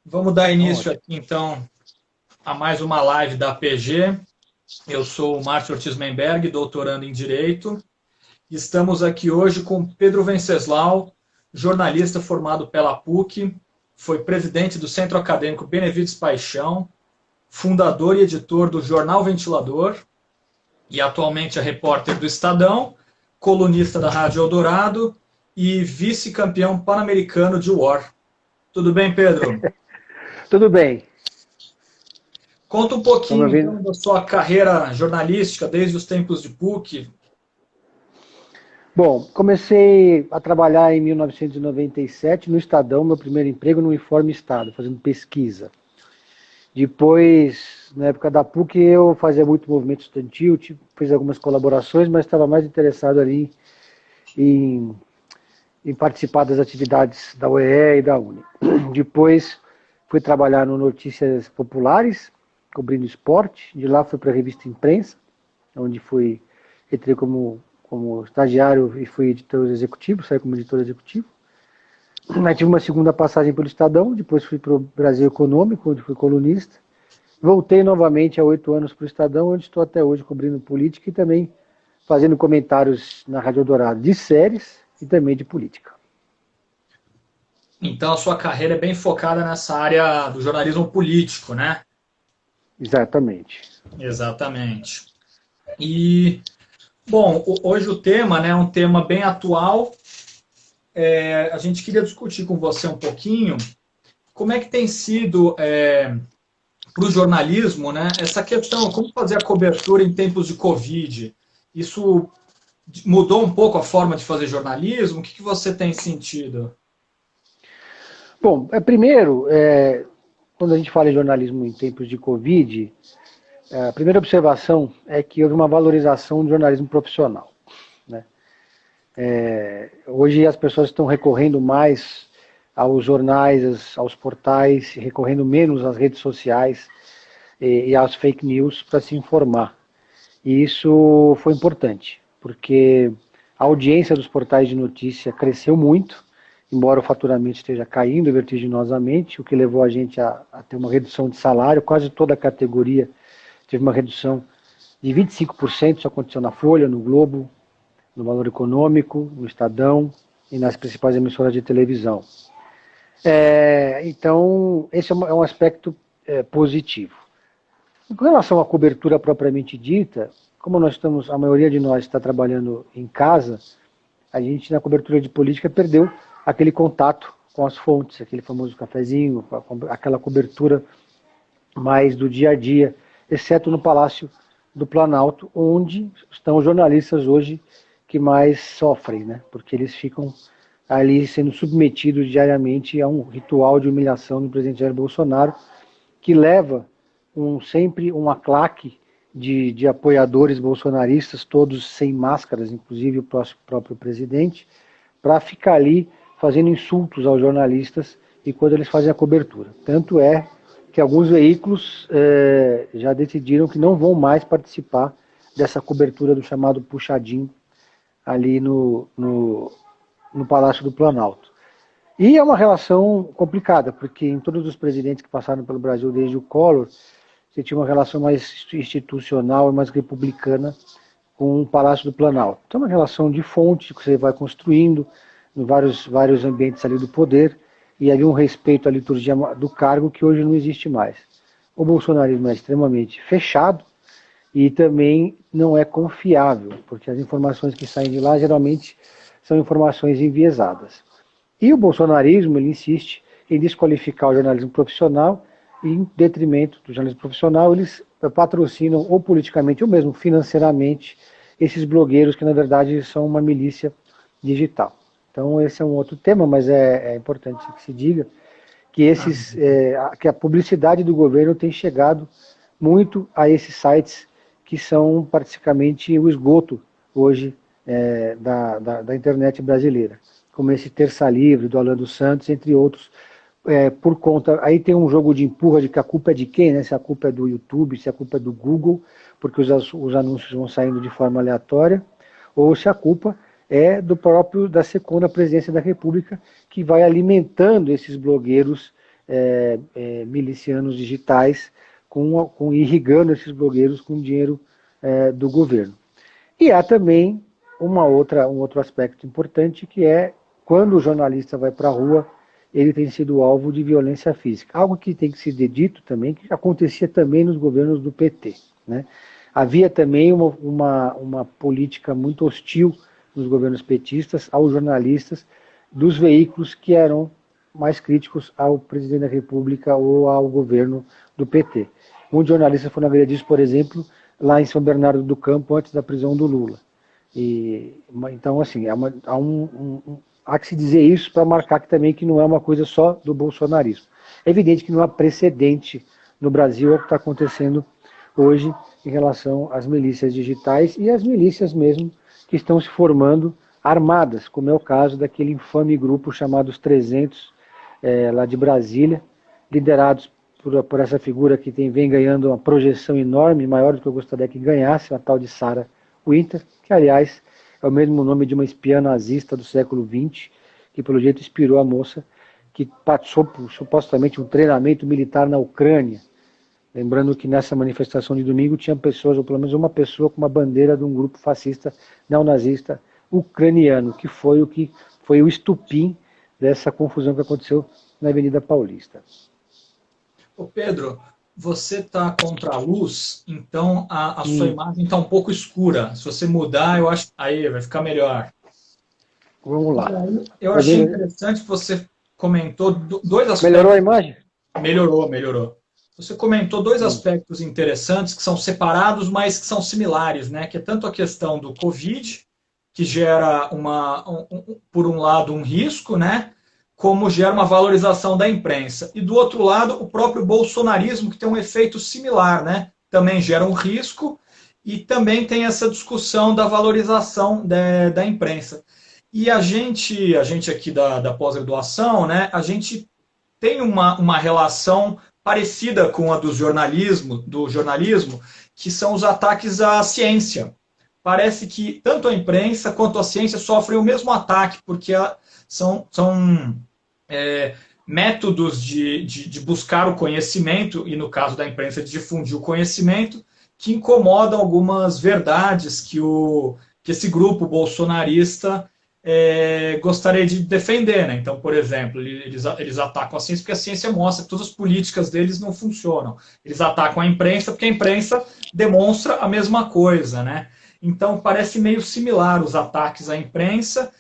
Vamos dar início Ótimo. aqui, então, a mais uma live da APG. Eu sou o Márcio Ortiz Menberg, doutorando em Direito. Estamos aqui hoje com Pedro Venceslau, jornalista formado pela PUC, foi presidente do Centro Acadêmico Benevides Paixão, fundador e editor do Jornal Ventilador e atualmente é repórter do Estadão, colunista da Rádio Eldorado e vice-campeão pan-americano de War. Tudo bem, Pedro? Tudo bem. Conta um Estão me pouquinho, ouvindo? então, da sua carreira jornalística desde os tempos de PUC. Bom, comecei a trabalhar em 1997 no Estadão, meu primeiro emprego no Uniforme Estado, fazendo pesquisa. Depois, na época da PUC, eu fazia muito movimento estudantil, fiz algumas colaborações, mas estava mais interessado ali em, em participar das atividades da UEE e da Uni. Depois, fui trabalhar no Notícias Populares, cobrindo esporte. De lá fui para a revista Imprensa, onde entrei como estagiário e fui editor executivo, saí como editor executivo. Aí tive uma segunda passagem pelo Estadão, depois fui para o Brasil Econômico, onde fui colunista. Voltei novamente há 8 anos para o Estadão, onde estou até hoje cobrindo política e também fazendo comentários na Rádio Eldorado de séries e também de política. Então, a sua carreira é bem focada nessa área do jornalismo político, né? Exatamente. Exatamente. E, bom, hoje o tema, né, é um tema bem atual. A gente queria discutir com você um pouquinho como é que tem sido para o jornalismo, né, essa questão, como fazer a cobertura em tempos de Covid. Isso mudou um pouco a forma de fazer jornalismo? O que você tem sentido? Bom, primeiro, quando a gente fala em jornalismo em tempos de Covid, a primeira observação é que houve uma valorização do jornalismo profissional, né? Hoje as pessoas estão recorrendo mais aos jornais, aos portais, recorrendo menos às redes sociais e às fake news para se informar. E isso foi importante, porque a audiência dos portais de notícia cresceu muito, embora o faturamento esteja caindo vertiginosamente, o que levou a gente a ter uma redução de salário. Quase toda a categoria teve uma redução de 25%, isso aconteceu na Folha, no Globo, no Valor Econômico, no Estadão e nas principais emissoras de televisão. Então, esse é um aspecto positivo. Com relação à cobertura propriamente dita, como a maioria de nós está trabalhando em casa, a gente na cobertura de política perdeu aquele contato com as fontes, aquele famoso cafezinho, aquela cobertura mais do dia a dia, exceto no Palácio do Planalto, onde estão os jornalistas hoje que mais sofrem, né? Porque eles ficam ali sendo submetidos diariamente a um ritual de humilhação do presidente Jair Bolsonaro, que leva sempre uma claque de apoiadores bolsonaristas, todos sem máscaras, inclusive o próprio presidente, para ficar ali fazendo insultos aos jornalistas e quando eles fazem a cobertura. Tanto é que alguns veículos já decidiram que não vão mais participar dessa cobertura do chamado puxadinho ali no Palácio do Planalto. E é uma relação complicada, porque em todos os presidentes que passaram pelo Brasil desde o Collor, você tinha uma relação mais institucional e mais republicana com o Palácio do Planalto. Então é uma relação de fonte que você vai construindo em vários ambientes ali do poder, e havia um respeito à liturgia do cargo que hoje não existe mais. O bolsonarismo é extremamente fechado e também não é confiável, porque as informações que saem de lá geralmente são informações enviesadas. E o bolsonarismo, ele insiste em desqualificar o jornalismo profissional e, em detrimento do jornalismo profissional, eles patrocinam ou politicamente ou mesmo financeiramente esses blogueiros que, na verdade, são uma milícia digital. Então, esse é um outro tema, mas é importante que se diga que, que a publicidade do governo tem chegado muito a esses sites que são praticamente o esgoto hoje da internet brasileira, como esse Terça Livre, do Alan dos Santos, entre outros, por conta, aí tem um jogo de empurra de que a culpa é de quem, né? Se a culpa é do YouTube, se a culpa é do Google, porque os anúncios vão saindo de forma aleatória, ou se a culpa da segunda presidência da República, que vai alimentando esses blogueiros milicianos digitais, irrigando esses blogueiros com dinheiro do governo. E há também um outro aspecto importante, que é quando o jornalista vai para a rua, ele tem sido alvo de violência física. Algo que tem que ser dito também, que acontecia também nos governos do PT. Né? Havia também uma política muito hostil nos governos petistas aos jornalistas dos veículos que eram mais críticos ao presidente da República ou ao governo do PT. Muitos jornalistas foram agredidos, por exemplo, lá em São Bernardo do Campo, antes da prisão do Lula. Então, assim, há que se dizer isso para marcar que não é uma coisa só do bolsonarismo. É evidente que não há precedente no Brasil ao que está acontecendo hoje em relação às milícias digitais e às milícias mesmo que estão se formando armadas, como é o caso daquele infame grupo chamado Os 300, lá de Brasília, liderados por essa figura que vem ganhando uma projeção enorme, maior do que eu gostaria que ganhasse, a tal de Sarah Winter, que, aliás, é o mesmo nome de uma espiã nazista do século XX, que, pelo jeito, inspirou a moça que passou por, supostamente, um treinamento militar na Ucrânia. Lembrando que nessa manifestação de domingo tinha pessoas, ou pelo menos uma pessoa, com uma bandeira de um grupo fascista neonazista ucraniano, que foi o estupim dessa confusão que aconteceu na Avenida Paulista. Ô Pedro, você está contra a luz, então a sua imagem está um pouco escura. Se você mudar, eu acho. Aí, vai ficar melhor. Vamos lá. Eu achei interessante que você comentou dois aspectos. Melhorou a imagem? Melhorou. Você comentou dois aspectos interessantes que são separados, mas que são similares, né? Que é tanto a questão do Covid, que gera por um lado um risco, né? Como gera uma valorização da imprensa. E do outro lado, o próprio bolsonarismo, que tem um efeito similar, né? Também gera um risco e também tem essa discussão da valorização da imprensa. E a gente aqui da pós-graduação, né? A gente tem uma relação parecida com a do jornalismo, que são os ataques à ciência. Parece que tanto a imprensa quanto a ciência sofrem o mesmo ataque, porque são métodos de buscar o conhecimento, e no caso da imprensa de difundir o conhecimento, que incomodam algumas verdades que esse grupo bolsonarista gostaria de defender. Né? Então, por exemplo, eles atacam a ciência porque a ciência mostra que todas as políticas deles não funcionam. Eles atacam a imprensa porque a imprensa demonstra a mesma coisa. Né? Então, parece meio similar os ataques à imprensa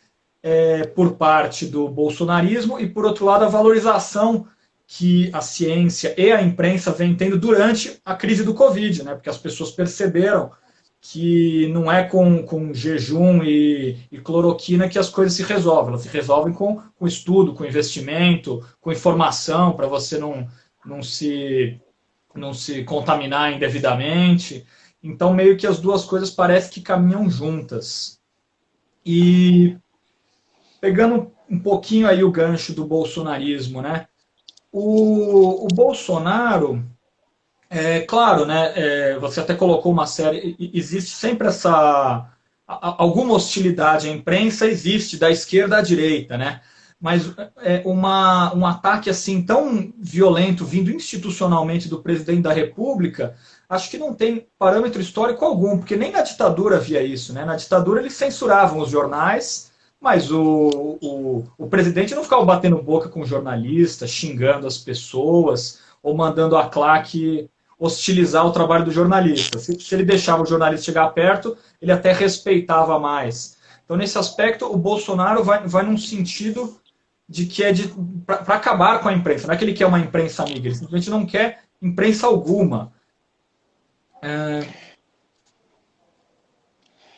por parte do bolsonarismo e, por outro lado, a valorização que a ciência e a imprensa vem tendo durante a crise do Covid, né? Porque as pessoas perceberam que não é com jejum e cloroquina que as coisas se resolvem. Elas se resolvem com estudo, com investimento, com informação, para você não se contaminar indevidamente. Então, meio que as duas coisas parecem que caminham juntas. E pegando um pouquinho aí o gancho do bolsonarismo, né? O Bolsonaro, claro, né? Você até colocou uma série, existe sempre alguma hostilidade à imprensa, existe da esquerda à direita, né? Mas um ataque assim tão violento vindo institucionalmente do presidente da República, acho que não tem parâmetro histórico algum, porque nem na ditadura havia isso, né? Na ditadura eles censuravam os jornais, mas o presidente não ficava batendo boca com jornalistas, xingando as pessoas, ou mandando a claque hostilizar o trabalho do jornalista. Se ele deixava o jornalista chegar perto, ele até respeitava mais. Então, nesse aspecto, o Bolsonaro vai num sentido de que para acabar com a imprensa. Não é que ele quer uma imprensa amiga, ele simplesmente não quer imprensa alguma.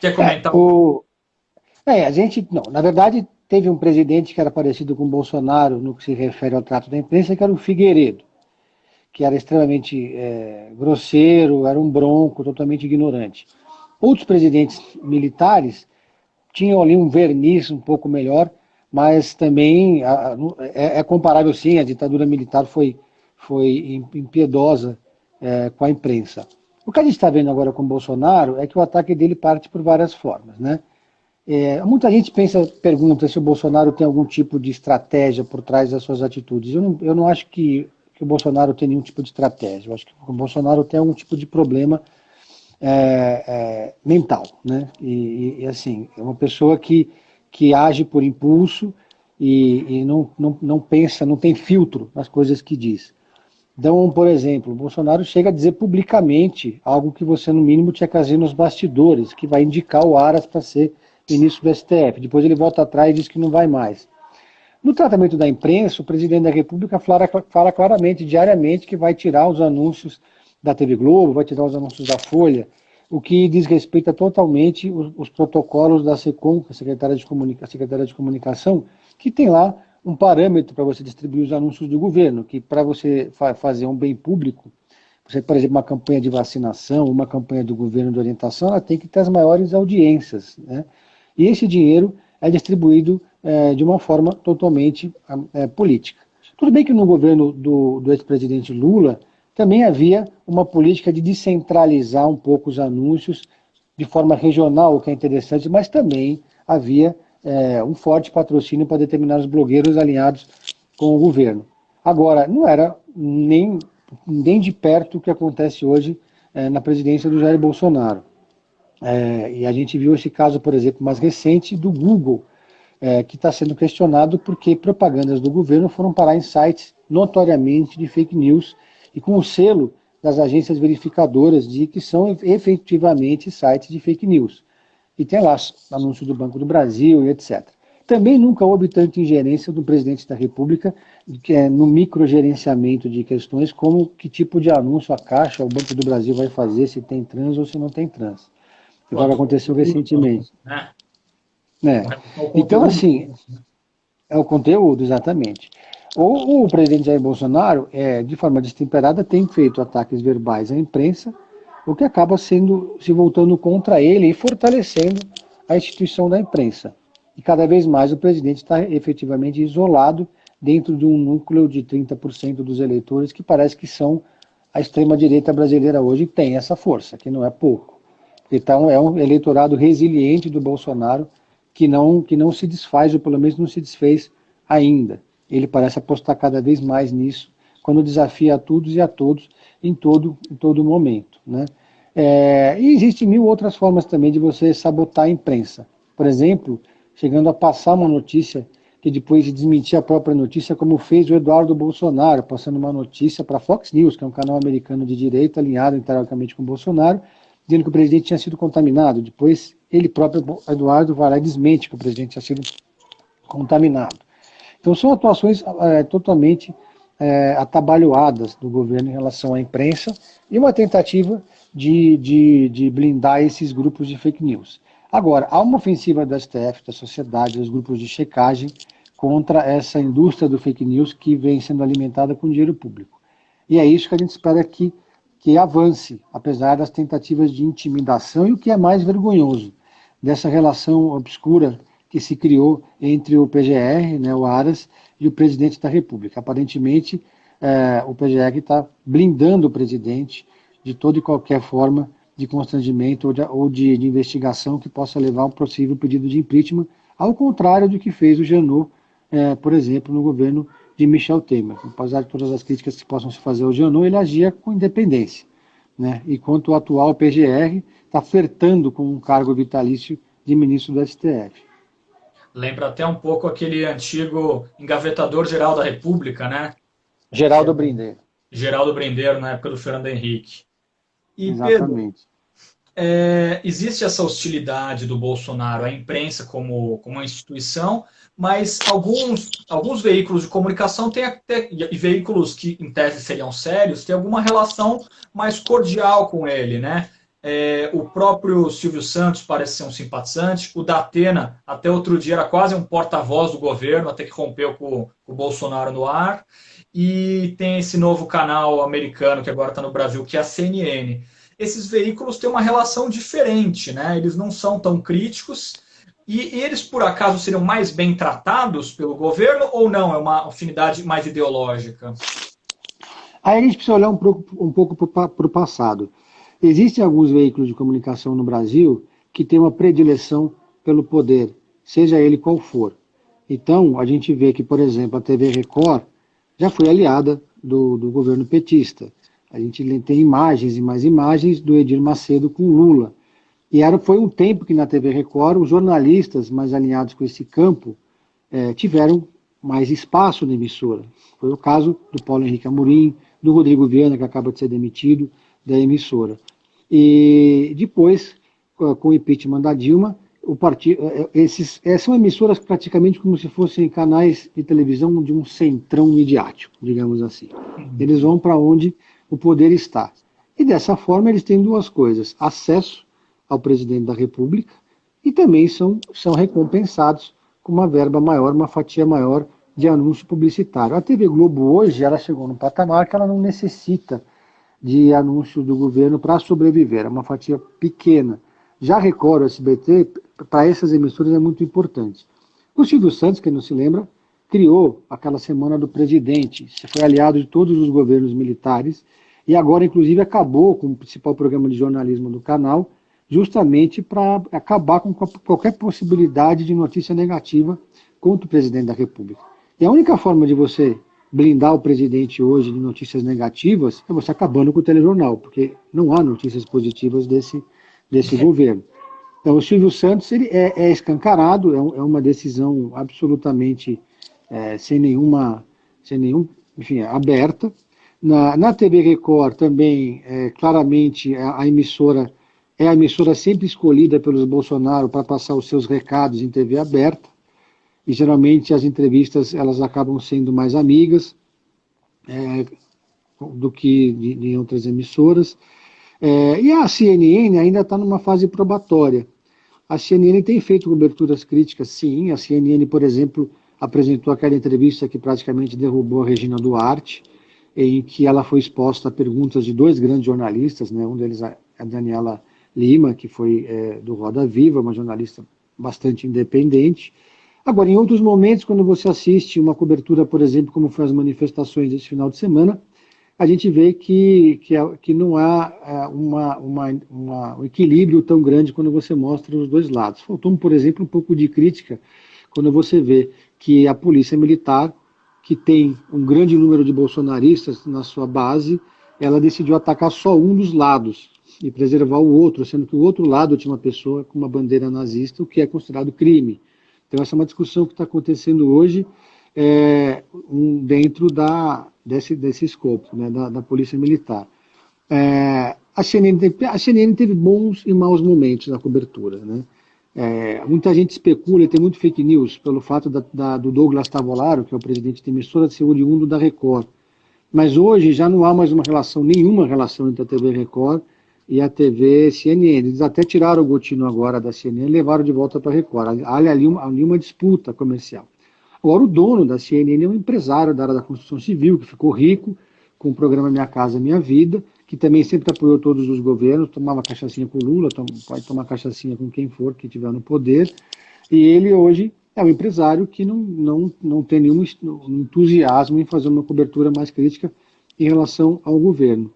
Quer comentar? A gente, não, na verdade, teve um presidente que era parecido com o Bolsonaro no que se refere ao trato da imprensa, que era o Figueiredo, que era extremamente grosseiro, era um bronco, totalmente ignorante. Outros presidentes militares tinham ali um verniz um pouco melhor, mas também é comparável, sim, a ditadura militar foi impiedosa com a imprensa. O que a gente está vendo agora com o Bolsonaro é que o ataque dele parte por várias formas, né? Muita gente pergunta se o Bolsonaro tem algum tipo de estratégia por trás das suas atitudes. Eu não acho que o Bolsonaro tem nenhum tipo de estratégia. Eu acho que o Bolsonaro tem algum tipo de problema mental, né? E assim, é uma pessoa que age por impulso e não pensa, não tem filtro nas coisas que diz. Então, por exemplo, o Bolsonaro chega a dizer publicamente algo que você, no mínimo, tinha que fazer nos bastidores, que vai indicar o Aras para ser ministro do STF. Depois ele volta atrás e diz que não vai mais. No tratamento da imprensa, o presidente da República fala claramente, diariamente, que vai tirar os anúncios da TV Globo, vai tirar os anúncios da Folha, o que desrespeita totalmente os protocolos da SECOM, a Secretaria de Comunicação, que tem lá um parâmetro para você distribuir os anúncios do governo, que para você fazer um bem público, você, por exemplo, uma campanha de vacinação, uma campanha do governo de orientação, ela tem que ter as maiores audiências, né? E esse dinheiro é distribuído de uma forma totalmente política. Tudo bem que no governo do ex-presidente Lula também havia uma política de descentralizar um pouco os anúncios de forma regional, o que é interessante, mas também havia um forte patrocínio para determinados blogueiros alinhados com o governo. Agora, não era nem de perto o que acontece hoje na presidência do Jair Bolsonaro. E a gente viu esse caso, por exemplo, mais recente do Google, que está sendo questionado porque propagandas do governo foram parar em sites notoriamente de fake news e com o selo das agências verificadoras de que são efetivamente sites de fake news. E tem lá anúncio do Banco do Brasil e etc. Também nunca houve tanta ingerência do presidente da República no microgerenciamento de questões como que tipo de anúncio a Caixa, o Banco do Brasil vai fazer, se tem trans ou se não tem trans. Que foi o que aconteceu recentemente. Então, assim, é o conteúdo, exatamente. O presidente Jair Bolsonaro, de forma destemperada, tem feito ataques verbais à imprensa, o que acaba se voltando contra ele e fortalecendo a instituição da imprensa. E cada vez mais o presidente está efetivamente isolado dentro de um núcleo de 30% dos eleitores que parece que são a extrema-direita brasileira hoje, tem essa força, que não é pouco. Então é um eleitorado resiliente do Bolsonaro que não se desfaz, ou pelo menos não se desfez ainda. Ele parece apostar cada vez mais nisso, quando desafia a todos e a todos em todo momento, né? E existem mil outras formas também de você sabotar a imprensa. Por exemplo, chegando a passar uma notícia que depois de desmentir a própria notícia, como fez o Eduardo Bolsonaro, passando uma notícia para a Fox News, que é um canal americano de direita, alinhado teoricamente com o Bolsonaro, dizendo que o presidente tinha sido contaminado. Depois, ele próprio, Eduardo, vai lá e desmente que o presidente tinha sido contaminado. Então, são atuações totalmente atabalhoadas do governo em relação à imprensa e uma tentativa de blindar esses grupos de fake news. Agora, há uma ofensiva da STF, da sociedade, dos grupos de checagem contra essa indústria do fake news que vem sendo alimentada com dinheiro público. E é isso que a gente espera que avance, apesar das tentativas de intimidação e o que é mais vergonhoso, dessa relação obscura que se criou entre o PGR, né, o Aras, e o presidente da República. Aparentemente, o PGR está blindando o presidente de toda e qualquer forma de constrangimento ou de investigação que possa levar a um possível pedido de impeachment, ao contrário do que fez o Janot, por exemplo, no governo de Michel Temer. Apesar de todas as críticas que possam se fazer ao Janot, ele agia com independência, né? Enquanto o atual PGR está flertando com um cargo vitalício de ministro do STF. Lembra até um pouco aquele antigo engavetador-geral da República, né? Geraldo Brindeiro. Geraldo Brindeiro, na época do Fernando Henrique. E, exatamente. Pedro, existe essa hostilidade do Bolsonaro à imprensa como uma instituição, mas alguns veículos de comunicação e veículos que em tese seriam sérios, têm alguma relação mais cordial com ele, né? O próprio Silvio Santos parece ser um simpatizante, o Datena até outro dia era quase um porta-voz do governo, até que rompeu com o Bolsonaro no ar, e tem esse novo canal americano que agora está no Brasil, que é a CNN. Esses veículos têm uma relação diferente, né? Eles não são tão críticos, e eles, por acaso, seriam mais bem tratados pelo governo, ou não? É uma afinidade mais ideológica? Aí a gente precisa olhar um pouco para o passado. Existem alguns veículos de comunicação no Brasil que têm uma predileção pelo poder, seja ele qual for. Então, a gente vê que, por exemplo, a TV Record já foi aliada do governo petista. A gente tem imagens e mais imagens do Edir Macedo com Lula. E foi um tempo que na TV Record os jornalistas mais alinhados com esse campo tiveram mais espaço na emissora. Foi o caso do Paulo Henrique Amorim, do Rodrigo Viana, que acaba de ser demitido da emissora. E depois, com o impeachment da Dilma, são emissoras praticamente como se fossem canais de televisão de um centrão midiático, digamos assim. Eles vão para onde o poder está. E dessa forma eles têm duas coisas: acesso ao presidente da República e também são recompensados com uma verba maior, uma fatia maior de anúncio publicitário. A TV Globo hoje ela chegou num patamar que ela não necessita de anúncio do governo para sobreviver, é uma fatia pequena. Já a Record, o SBT, para essas emissoras é muito importante. O Silvio Santos, quem não se lembra, criou aquela Semana do Presidente, foi aliado de todos os governos militares e agora, inclusive, acabou com o principal programa de jornalismo do canal, justamente para acabar com qualquer possibilidade de notícia negativa contra o presidente da República. E a única forma de você blindar o presidente hoje de notícias negativas é você acabando com o telejornal, porque não há notícias positivas desse governo. Então, o Silvio Santos ele é escancarado, é uma decisão absolutamente enfim, aberta. Na TV Record também, claramente, a emissora é a emissora sempre escolhida pelos Bolsonaro para passar os seus recados em TV aberta, e geralmente as entrevistas elas acabam sendo mais amigas do que de outras emissoras. E a CNN ainda está numa fase probatória. A CNN tem feito coberturas críticas, sim. A CNN, por exemplo, apresentou aquela entrevista que praticamente derrubou a Regina Duarte, em que ela foi exposta a perguntas de dois grandes jornalistas, né? Um deles a Daniela Lima, que foi do Roda Viva, uma jornalista bastante independente. Agora, em outros momentos, quando você assiste uma cobertura, por exemplo, como foi as manifestações desse final de semana, a gente vê que não há um equilíbrio tão grande quando você mostra os dois lados. Faltou, por exemplo, um pouco de crítica quando você vê que a Polícia Militar, que tem um grande número de bolsonaristas na sua base, ela decidiu atacar só um dos lados e preservar o outro, sendo que o outro lado tinha uma pessoa com uma bandeira nazista, o que é considerado crime. Então essa é uma discussão que está acontecendo hoje dentro desse escopo, né, da Polícia Militar. A CNN teve bons e maus momentos na cobertura, né? Muita gente especula e tem muito fake news pelo fato do Douglas Tavolaro, que é o presidente da emissora, ser oriundo da Record. Mas hoje já não há mais nenhuma relação entre a TV Record e a TV CNN. Eles até tiraram o Gotino agora da CNN e levaram de volta para a Record. Há ali uma disputa comercial. Agora, o dono da CNN é um empresário da área da construção civil, que ficou rico com o programa Minha Casa Minha Vida, que também sempre apoiou todos os governos, tomava cachaçinha com Lula, pode tomar cachaçinha com quem for que estiver no poder, e ele hoje é um empresário que não tem nenhum entusiasmo em fazer uma cobertura mais crítica em relação ao governo.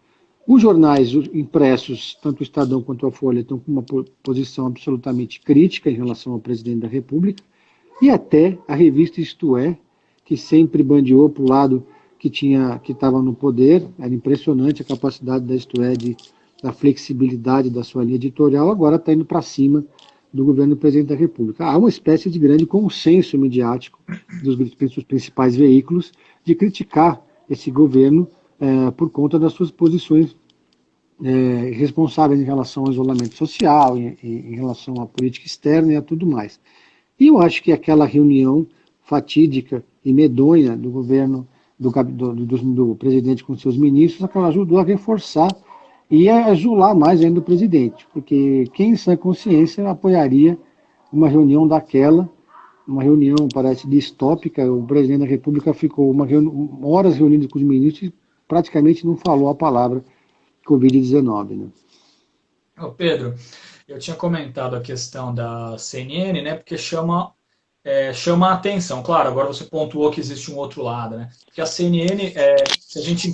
Os jornais impressos, tanto o Estadão quanto a Folha, estão com uma posição absolutamente crítica em relação ao presidente da República, e até a revista Isto É, que sempre bandeou para o lado que estava no poder. Era impressionante a capacidade da Isto É, da flexibilidade da sua linha editorial, agora está indo para cima do governo do presidente da República. Há uma espécie de grande consenso midiático dos principais veículos de criticar esse governo por conta das suas posições responsáveis em relação ao isolamento social, em relação à política externa e a tudo mais. E eu acho que aquela reunião fatídica e medonha do governo, do presidente com seus ministros, aquela ajudou a reforçar e a azular mais ainda o presidente, porque quem em sã consciência apoiaria uma reunião daquela, uma reunião parece distópica. O presidente da República ficou horas reunido com os ministros e praticamente não falou a palavra Covid-19. Né? Ô Pedro, eu tinha comentado a questão da CNN, né, porque chama a atenção. Claro, agora você pontuou que existe um outro lado, né? Porque a CNN, se a gente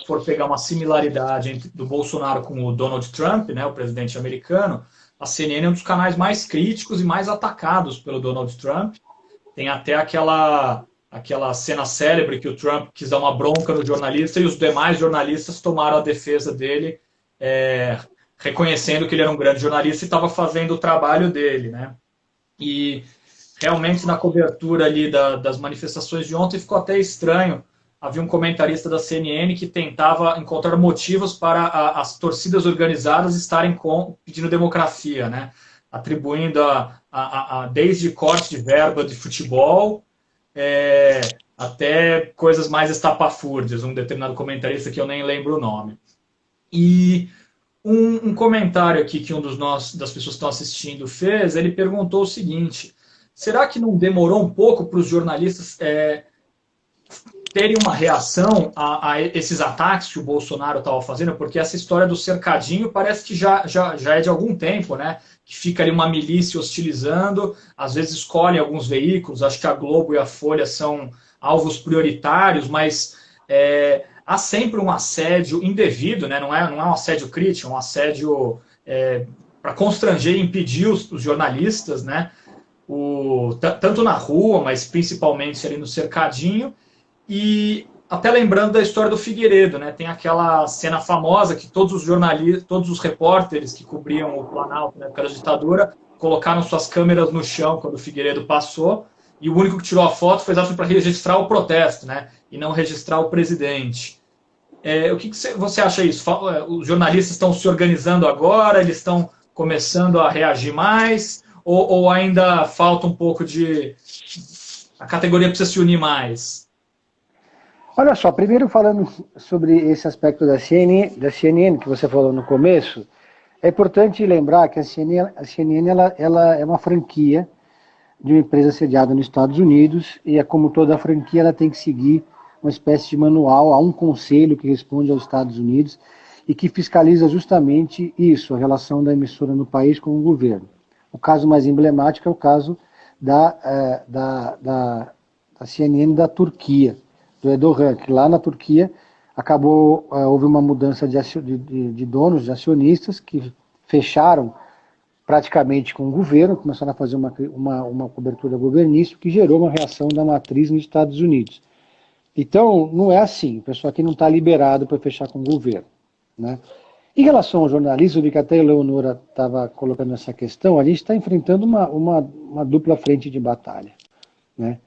for pegar uma similaridade do Bolsonaro com o Donald Trump, né, o presidente americano, a CNN é um dos canais mais críticos e mais atacados pelo Donald Trump. Tem até aquela cena célebre que o Trump quis dar uma bronca no jornalista e os demais jornalistas tomaram a defesa dele, reconhecendo que ele era um grande jornalista e estava fazendo o trabalho dele, né? E realmente na cobertura ali das manifestações de ontem ficou até estranho. Havia um comentarista da CNN que tentava encontrar motivos para as torcidas organizadas estarem pedindo democracia, né? Atribuindo desde corte de verba de futebol até coisas mais estapafúrdias, um determinado comentarista que eu nem lembro o nome. E um comentário aqui que das pessoas que estão assistindo fez, ele perguntou o seguinte: será que não demorou um pouco para os jornalistas terem uma reação a esses ataques que o Bolsonaro estava fazendo? Porque essa história do cercadinho parece que já é de algum tempo, né? Que fica ali uma milícia hostilizando, às vezes escolhem alguns veículos, acho que a Globo e a Folha são alvos prioritários, mas há sempre um assédio indevido, né? Não é um assédio crítico, é um assédio para constranger e impedir os jornalistas, né? Tanto na rua, mas principalmente ali no cercadinho. E até lembrando da história do Figueiredo, né? Tem aquela cena famosa que todos os jornalistas, todos os repórteres que cobriam o Planalto na época da ditadura colocaram suas câmeras no chão quando o Figueiredo passou, e o único que tirou a foto foi exatamente para registrar o protesto, né? E não registrar o presidente. O que você acha disso? Os jornalistas estão se organizando agora? Eles estão começando a reagir mais? Ou ainda falta um pouco a categoria precisa se unir mais? Olha só, primeiro falando sobre esse aspecto da CNN que você falou no começo, é importante lembrar que a CNN ela é uma franquia de uma empresa sediada nos Estados Unidos, e como toda franquia ela tem que seguir uma espécie de manual, há um conselho que responde aos Estados Unidos e que fiscaliza justamente isso, a relação da emissora no país com o governo. O caso mais emblemático é o caso da CNN da Turquia, do Erdogan, que lá na Turquia houve uma mudança de donos, de acionistas, que fecharam praticamente com o governo, começaram a fazer uma cobertura governística, que gerou uma reação da matriz nos Estados Unidos. Então, não é assim, o pessoal aqui não está liberado para fechar com o governo, né? Em relação aos jornalistas, eu vi que até a Eleonora estava colocando essa questão, a gente está enfrentando uma dupla frente de batalha, né?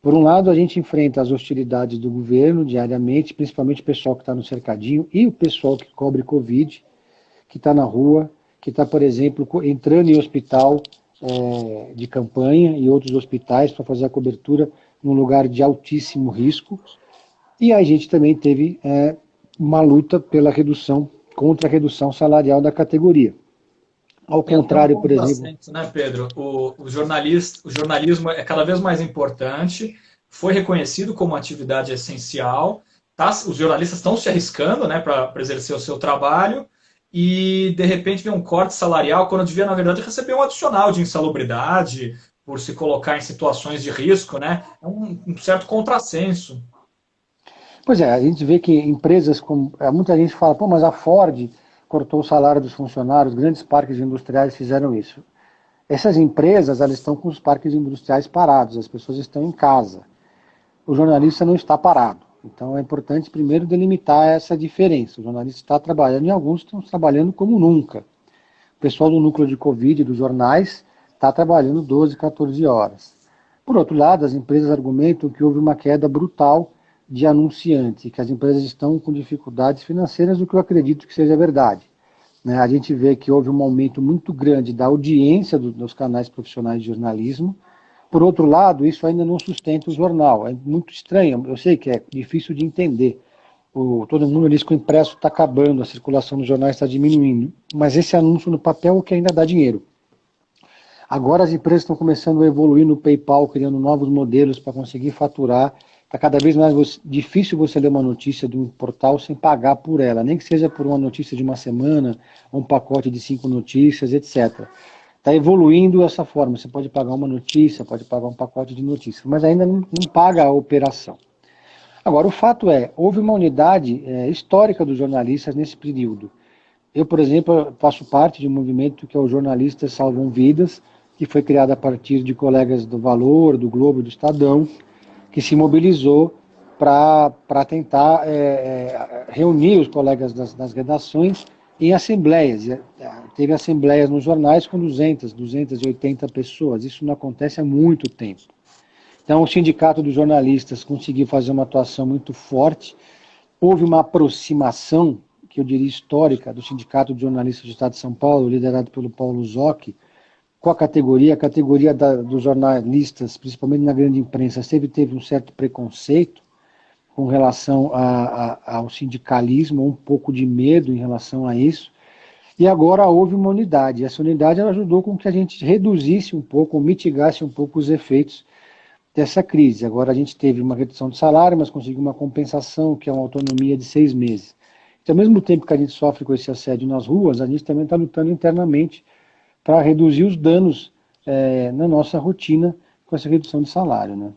Por um lado, a gente enfrenta as hostilidades do governo diariamente, principalmente o pessoal que está no cercadinho e o pessoal que cobre Covid, que está na rua, que está, por exemplo, entrando em hospital de campanha e outros hospitais para fazer a cobertura num lugar de altíssimo risco. E a gente também teve uma luta contra a redução salarial da categoria. Ao contrário, por exemplo... Né, Pedro? O jornalismo é cada vez mais importante, foi reconhecido como atividade essencial, os jornalistas estão se arriscando, né, para exercer o seu trabalho, e de repente vem um corte salarial, quando devia, na verdade, receber um adicional de insalubridade, por se colocar em situações de risco, né? É um certo contrassenso. Pois é, a gente vê que empresas como... Muita gente fala, mas a Ford cortou o salário dos funcionários, grandes parques industriais fizeram isso. Essas empresas, elas estão com os parques industriais parados, as pessoas estão em casa. O jornalista não está parado. Então é importante primeiro delimitar essa diferença. O jornalista está trabalhando e alguns estão trabalhando como nunca. O pessoal do núcleo de Covid, dos jornais, está trabalhando 12, 14 horas. Por outro lado, as empresas argumentam que houve uma queda brutal de anunciantes, e que as empresas estão com dificuldades financeiras, o que eu acredito que seja verdade. Né? A gente vê que houve um aumento muito grande da audiência dos canais profissionais de jornalismo. Por outro lado, isso ainda não sustenta o jornal. É muito estranho, eu sei que é difícil de entender. Todo mundo diz que o impresso está acabando, a circulação dos jornais está diminuindo, mas esse anúncio no papel é o que ainda dá dinheiro. Agora as empresas estão começando a evoluir no PayPal, criando novos modelos para conseguir faturar. Está cada vez mais difícil você ler uma notícia de um portal sem pagar por ela, nem que seja por uma notícia de uma semana, ou um pacote de 5 notícias, etc. Está evoluindo essa forma, você pode pagar uma notícia, pode pagar um pacote de notícias, mas ainda não paga a operação. Agora, o fato houve uma unidade histórica dos jornalistas nesse período. Eu, por exemplo, faço parte de um movimento que é o Jornalistas Salvam Vidas, que foi criado a partir de colegas do Valor, do Globo e do Estadão, que se mobilizou para tentar reunir os colegas das redações em assembleias. Teve assembleias nos jornais com 280 pessoas. Isso não acontece há muito tempo. Então, o Sindicato dos Jornalistas conseguiu fazer uma atuação muito forte. Houve uma aproximação, que eu diria histórica, do Sindicato de Jornalistas do Estado de São Paulo, liderado pelo Paulo Zocchi, com a categoria dos jornalistas, principalmente na grande imprensa, teve um certo preconceito com relação ao sindicalismo, um pouco de medo em relação a isso, e agora houve uma unidade. Essa unidade ela ajudou com que a gente reduzisse um pouco, ou mitigasse um pouco os efeitos dessa crise. Agora a gente teve uma redução de salário, mas conseguiu uma compensação, que é uma autonomia de 6 meses. Então, ao mesmo tempo que a gente sofre com esse assédio nas ruas, a gente também está lutando internamente para reduzir os danos na nossa rotina com essa redução de salário, né?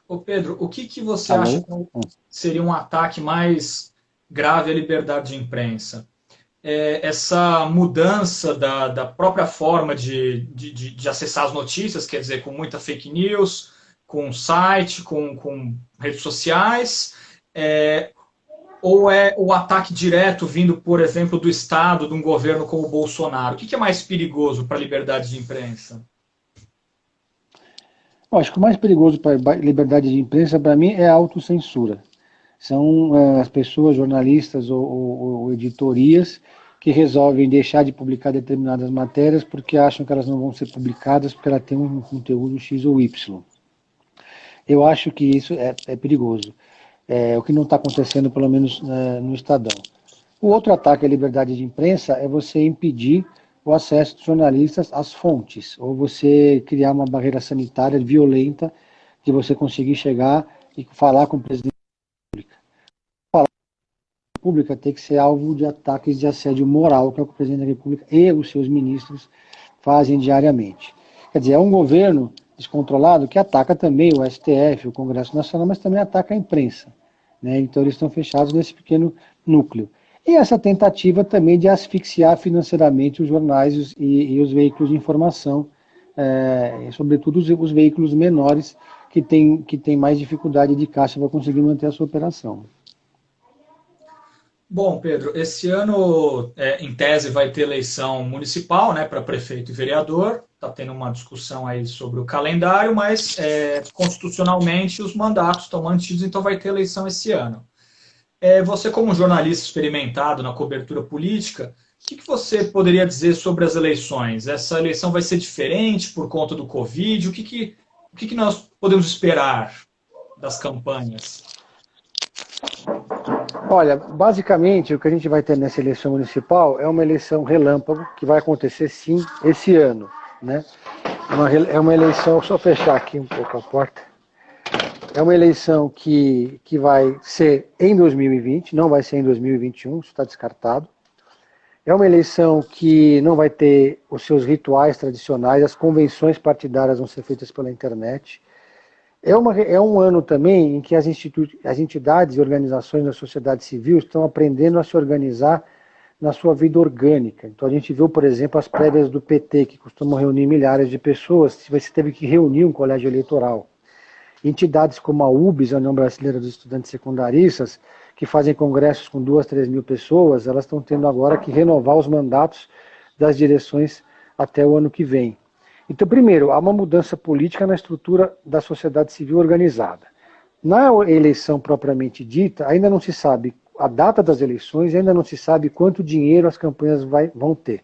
Ô Pedro, o que você acha que seria um ataque mais grave à liberdade de imprensa? Essa mudança da própria forma de acessar as notícias, quer dizer, com muita fake news, com site, com redes sociais, ou é o ataque direto vindo, por exemplo, do Estado, de um governo como o Bolsonaro? O que é mais perigoso para a liberdade de imprensa? Eu acho que o mais perigoso para a liberdade de imprensa, para mim, é a autocensura. São as pessoas, jornalistas ou editorias, que resolvem deixar de publicar determinadas matérias porque acham que elas não vão ser publicadas porque ela tem um conteúdo X ou Y. Eu acho que isso é perigoso. O que não está acontecendo, pelo menos no Estadão. O outro ataque à liberdade de imprensa é você impedir o acesso dos jornalistas às fontes, ou você criar uma barreira sanitária violenta de você conseguir chegar e falar com o presidente da República. Falar com a República tem que ser alvo de ataques de assédio moral, que é o que o presidente da República e os seus ministros fazem diariamente. Quer dizer, é um governo descontrolado que ataca também o STF, o Congresso Nacional, mas também ataca a imprensa. Né? Então eles estão fechados nesse pequeno núcleo. E essa tentativa também de asfixiar financeiramente os jornais e os veículos de informação, sobretudo os veículos menores que têm mais dificuldade de caixa para conseguir manter a sua operação. Bom, Pedro, esse ano, em tese, vai ter eleição municipal, né, para prefeito e vereador. Está tendo uma discussão aí sobre o calendário, mas constitucionalmente os mandatos estão mantidos, então vai ter eleição esse ano. Você, como jornalista experimentado na cobertura política, o que você poderia dizer sobre as eleições? Essa eleição vai ser diferente por conta do Covid? O que nós podemos esperar das campanhas? Olha, basicamente o que a gente vai ter nessa eleição municipal é uma eleição relâmpago, que vai acontecer sim esse ano. Né? É uma eleição, só fechar aqui um pouco a porta, é uma eleição que vai ser em 2020, não vai ser em 2021, isso está descartado. É uma eleição que não vai ter os seus rituais tradicionais, as convenções partidárias vão ser feitas pela internet. É um ano também em que as entidades e organizações da sociedade civil estão aprendendo a se organizar na sua vida orgânica. Então a gente viu, por exemplo, as prévias do PT, que costumam reunir milhares de pessoas, você teve que reunir um colégio eleitoral. Entidades como a UBS, a União Brasileira dos Estudantes Secundaristas, que fazem congressos com 2, 3 mil pessoas, elas estão tendo agora que renovar os mandatos das direções até o ano que vem. Então, primeiro, há uma mudança política na estrutura da sociedade civil organizada. Na eleição propriamente dita, ainda não se sabe a data das eleições, ainda não se sabe quanto dinheiro as campanhas vão ter.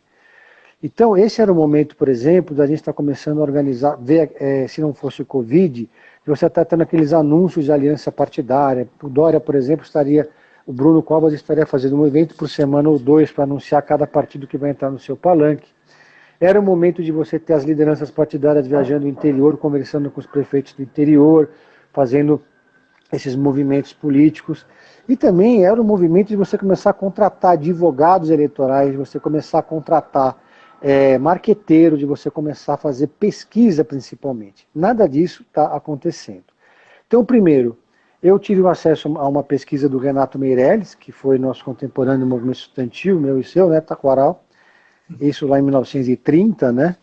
Então, esse era o momento, por exemplo, da gente estar começando a organizar, ver, se não fosse o Covid, você está tendo aqueles anúncios de aliança partidária. O Dória, por exemplo, o Bruno Covas estaria fazendo um evento por semana ou 2 para anunciar cada partido que vai entrar no seu palanque. Era o momento de você ter as lideranças partidárias viajando no interior, conversando com os prefeitos do interior, fazendo esses movimentos políticos. E também era o movimento de você começar a contratar advogados eleitorais, de você começar a contratar marqueteiro, de você começar a fazer pesquisa principalmente. Nada disso está acontecendo. Então, primeiro, Eu tive acesso a uma pesquisa do Renato Meirelles, que foi nosso contemporâneo no movimento estudantil, meu e seu, né, Taquaral, isso lá em 1930, né?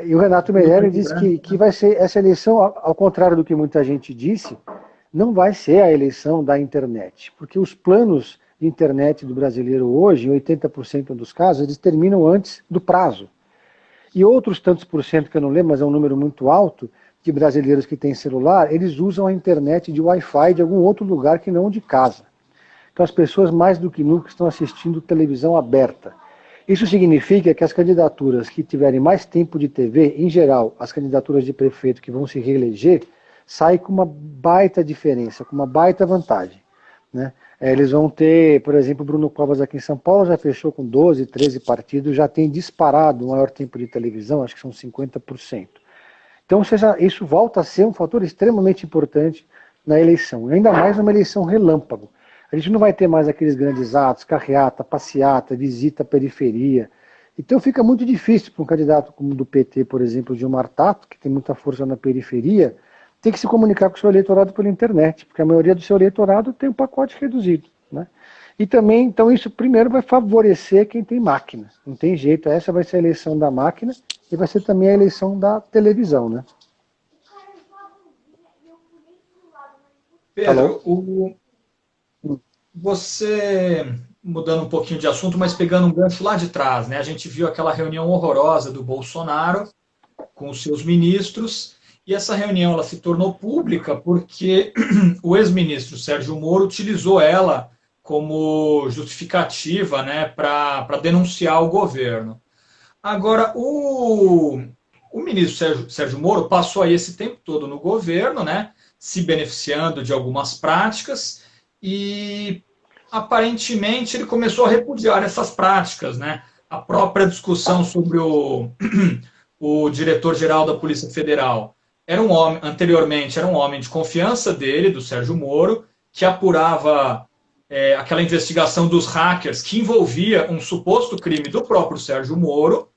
E o Renato Meirelles disse que vai ser essa eleição, ao contrário do que muita gente disse, não vai ser a eleição da internet, porque os planos de internet do brasileiro hoje, em 80% dos casos, eles terminam antes do prazo. E outros tantos por cento, que eu não lembro, mas é um número muito alto, de brasileiros que têm celular, eles usam a internet de Wi-Fi de algum outro lugar que não de casa. Então as pessoas mais do que nunca estão assistindo televisão aberta. Isso significa que as candidaturas que tiverem mais tempo de TV, em geral, as candidaturas de prefeito que vão se reeleger, saem com uma baita diferença, com uma baita vantagem, né? Eles vão ter, por exemplo, Bruno Covas aqui em São Paulo já fechou com 12, 13 partidos, já tem disparado o maior tempo de televisão, acho que são 50%. Então, isso volta a ser um fator extremamente importante na eleição, ainda mais numa eleição relâmpago. A gente não vai ter mais aqueles grandes atos, carreata, passeata, visita à periferia. Então fica muito difícil para um candidato como o do PT, por exemplo, Gilmar Tato, que tem muita força na periferia, ter que se comunicar com o seu eleitorado pela internet, porque a maioria do seu eleitorado tem um pacote reduzido, né? E também, então isso primeiro vai favorecer quem tem máquina. Não tem jeito, essa vai ser a eleição da máquina e vai ser também a eleição da televisão, né? Pedro, você, mudando um pouquinho de assunto, mas pegando um gancho lá de trás, né? A gente viu aquela reunião horrorosa do Bolsonaro com os seus ministros, e essa reunião ela se tornou pública porque o ex-ministro Sérgio Moro utilizou ela como justificativa, né, para denunciar o governo. Agora, o ministro Sérgio Moro passou aí esse tempo todo no governo, né, se beneficiando de algumas práticas, e aparentemente ele começou a repudiar essas práticas, né? A própria discussão sobre o diretor-geral da Polícia Federal era um homem, anteriormente era um homem de confiança dele, do Sérgio Moro, que apurava aquela investigação dos hackers que envolvia um suposto crime do próprio Sérgio Moro,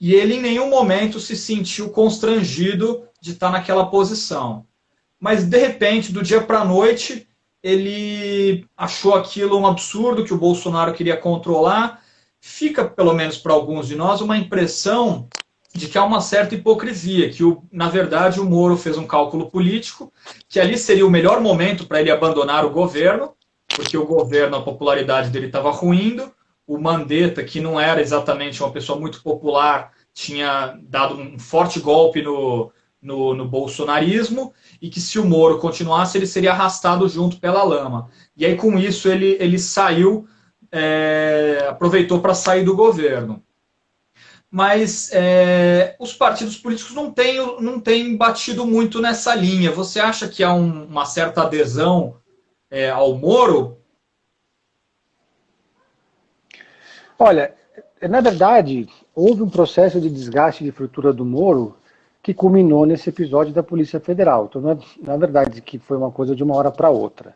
e ele em nenhum momento se sentiu constrangido de estar naquela posição. Mas, de repente, do dia para a noite, ele achou aquilo um absurdo que o Bolsonaro queria controlar. Fica, pelo menos para alguns de nós, uma impressão de que há uma certa hipocrisia, que, na verdade, o Moro fez um cálculo político, que ali seria o melhor momento para ele abandonar o governo, porque o governo, a popularidade dele estava ruindo, o Mandetta, que não era exatamente uma pessoa muito popular, tinha dado um forte golpe no bolsonarismo, e que se o Moro continuasse, ele seria arrastado junto pela lama. E aí, com isso, ele saiu, aproveitou para sair do governo. Mas os partidos políticos não têm batido muito nessa linha. Você acha que há uma certa adesão ao Moro? Olha, na verdade, houve um processo de desgaste de estrutura do Moro que culminou nesse episódio da Polícia Federal. Então, na verdade, que foi uma coisa de uma hora para outra.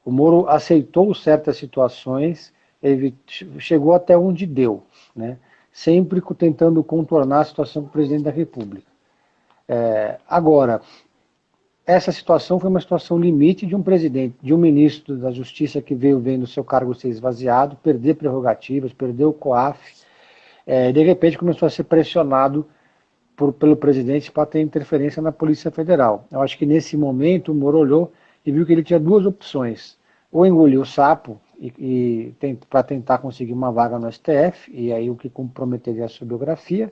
O Moro aceitou certas situações, ele chegou até onde deu, né? Sempre tentando contornar a situação com o presidente da República. Agora, essa situação foi uma situação limite de um presidente, de um ministro da Justiça que veio vendo seu cargo ser esvaziado, perder prerrogativas, perder o COAF, de repente começou a ser pressionado pelo presidente para ter interferência na Polícia Federal. Eu acho que nesse momento o Moro olhou e viu que ele tinha duas opções: ou engolir o sapo para tentar conseguir uma vaga no STF, e aí o que comprometeria a sua biografia,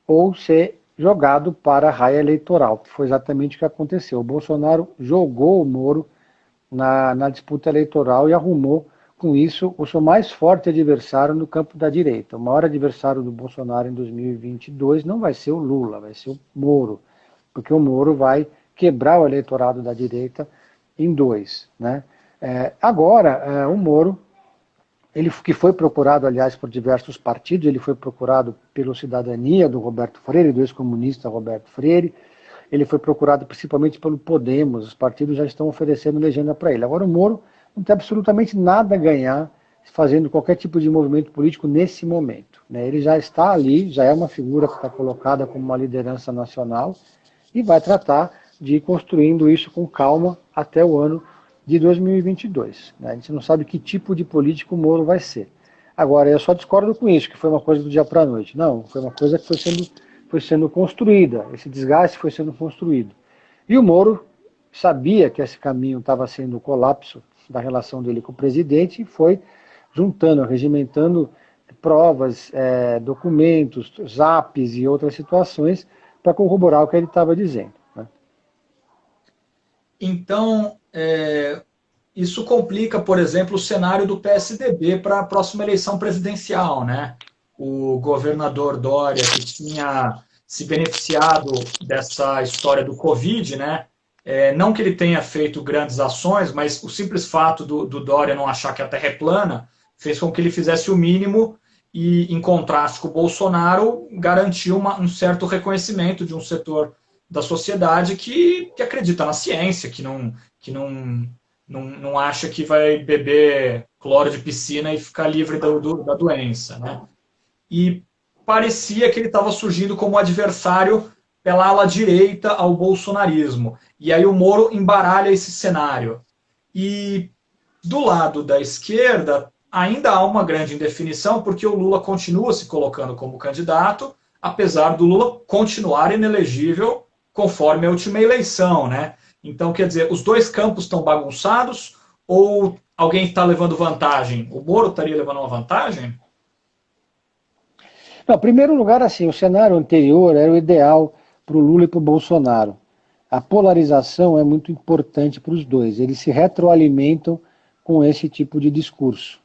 ou ser jogado para a raia eleitoral, que foi exatamente o que aconteceu. O Bolsonaro jogou o Moro na disputa eleitoral e arrumou, com isso, o seu mais forte adversário no campo da direita. O maior adversário do Bolsonaro em 2022 não vai ser o Lula, vai ser o Moro, porque o Moro vai quebrar o eleitorado da direita em dois, né? Agora, o Moro, ele que foi procurado, aliás, por diversos partidos, ele foi procurado pelo Cidadania, do Roberto Freire, do ex-comunista Roberto Freire, ele foi procurado principalmente pelo Podemos, os partidos já estão oferecendo legenda para ele. Agora o Moro não tem absolutamente nada a ganhar fazendo qualquer tipo de movimento político nesse momento, né? Ele já está ali, já é uma figura que está colocada como uma liderança nacional e vai tratar de ir construindo isso com calma até o ano de 2022. Né? A gente não sabe que tipo de político o Moro vai ser. Agora, eu só discordo com isso, que foi uma coisa do dia para a noite. Não, foi uma coisa que foi sendo construída, esse desgaste foi sendo construído. E o Moro sabia que esse caminho estava sendo o colapso da relação dele com o presidente e foi juntando, regimentando provas, documentos, zaps e outras situações para corroborar o que ele estava dizendo. Né? Então, isso complica, por exemplo, o cenário do PSDB para a próxima eleição presidencial, né? O governador Dória, que tinha se beneficiado dessa história do Covid, né? Não que ele tenha feito grandes ações, mas o simples fato do Dória não achar que a Terra é plana fez com que ele fizesse o mínimo e, em contraste com o Bolsonaro, garantiu um certo reconhecimento de um setor da sociedade que acredita na ciência, que não acha que vai beber cloro de piscina e ficar livre da doença. Né? E parecia que ele estava surgindo como adversário pela ala direita ao bolsonarismo. E aí o Moro embaralha esse cenário. E do lado da esquerda, ainda há uma grande indefinição, porque o Lula continua se colocando como candidato, apesar do Lula continuar inelegível conforme a última eleição, né? Então, quer dizer, os dois campos estão bagunçados ou alguém está levando vantagem? O Moro estaria levando uma vantagem? Não, em primeiro lugar, assim, o cenário anterior era o ideal para o Lula e para o Bolsonaro. A polarização é muito importante para os dois. Eles se retroalimentam com esse tipo de discurso.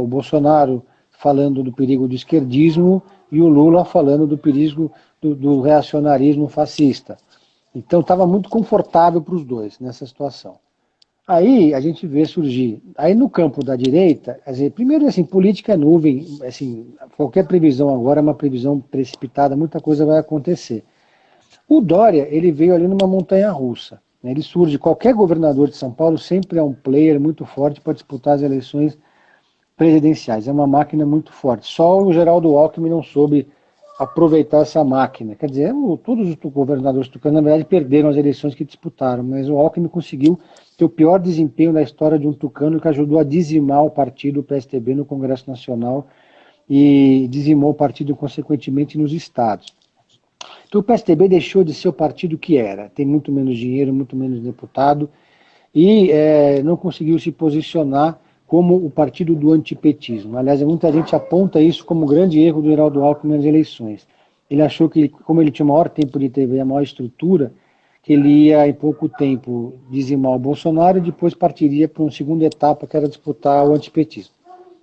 O Bolsonaro falando do perigo do esquerdismo e o Lula falando do perigo do reacionarismo fascista. Então estava muito confortável para os dois nessa situação. Aí a gente vê surgir, aí no campo da direita, primeiro assim, política é nuvem, assim, qualquer previsão agora é uma previsão precipitada, muita coisa vai acontecer. O Dória, ele veio ali numa montanha-russa, né? Ele surge, qualquer governador de São Paulo sempre é um player muito forte para disputar as eleições presidenciais, é uma máquina muito forte. Só o Geraldo Alckmin não soube aproveitar essa máquina. Quer dizer, todos os governadores tucanos, na verdade, perderam as eleições que disputaram, mas o Alckmin conseguiu ter o pior desempenho da história de um tucano que ajudou a dizimar o partido, o PSDB, no Congresso Nacional e dizimou o partido, consequentemente, nos estados. Então o PSDB deixou de ser o partido que era, tem muito menos dinheiro, muito menos deputado e não conseguiu se posicionar como o partido do antipetismo. Aliás, muita gente aponta isso como um grande erro do Geraldo Alckmin nas eleições. Ele achou que, como ele tinha o maior tempo de TV, a maior estrutura, que ele ia, em pouco tempo, dizimar o Bolsonaro e depois partiria para uma segunda etapa, que era disputar o antipetismo.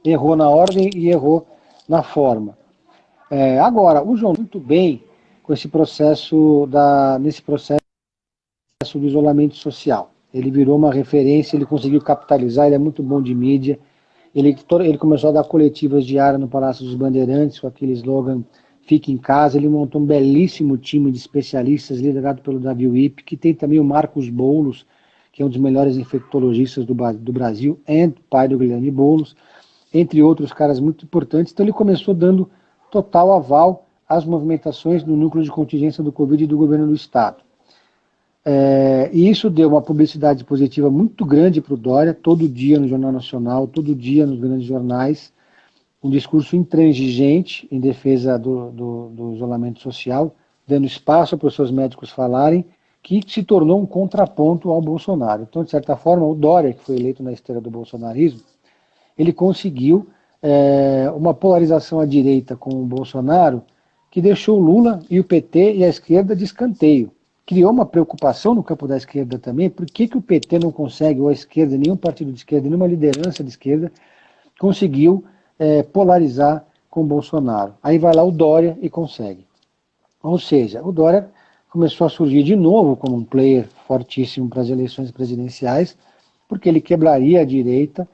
Errou na ordem e errou na forma. Agora, o João, muito bem com esse processo, nesse processo do isolamento social. Ele virou uma referência, ele conseguiu capitalizar, ele é muito bom de mídia. Ele começou a dar coletivas diárias no Palácio dos Bandeirantes, com aquele slogan Fique em Casa. Ele montou um belíssimo time de especialistas, liderado pelo Davi Wip, que tem também o Marcos Boulos, que é um dos melhores infectologistas do Brasil, e pai do Guilherme Boulos, entre outros caras muito importantes. Então ele começou dando total aval às movimentações do núcleo de contingência do Covid e do governo do Estado. E isso deu uma publicidade positiva muito grande para o Dória, todo dia no Jornal Nacional, todo dia nos grandes jornais, um discurso intransigente em defesa do isolamento social, dando espaço para os seus médicos falarem, que se tornou um contraponto ao Bolsonaro. Então, de certa forma, o Dória, que foi eleito na esteira do bolsonarismo, ele conseguiu uma polarização à direita com o Bolsonaro, que deixou o Lula e o PT e a esquerda de escanteio. Criou uma preocupação no campo da esquerda também, por que o PT não consegue, ou a esquerda, nenhum partido de esquerda, nenhuma liderança de esquerda, conseguiu polarizar com o Bolsonaro. Aí vai lá o Dória e consegue. Ou seja, o Dória começou a surgir de novo como um player fortíssimo para as eleições presidenciais, porque ele quebraria a direita,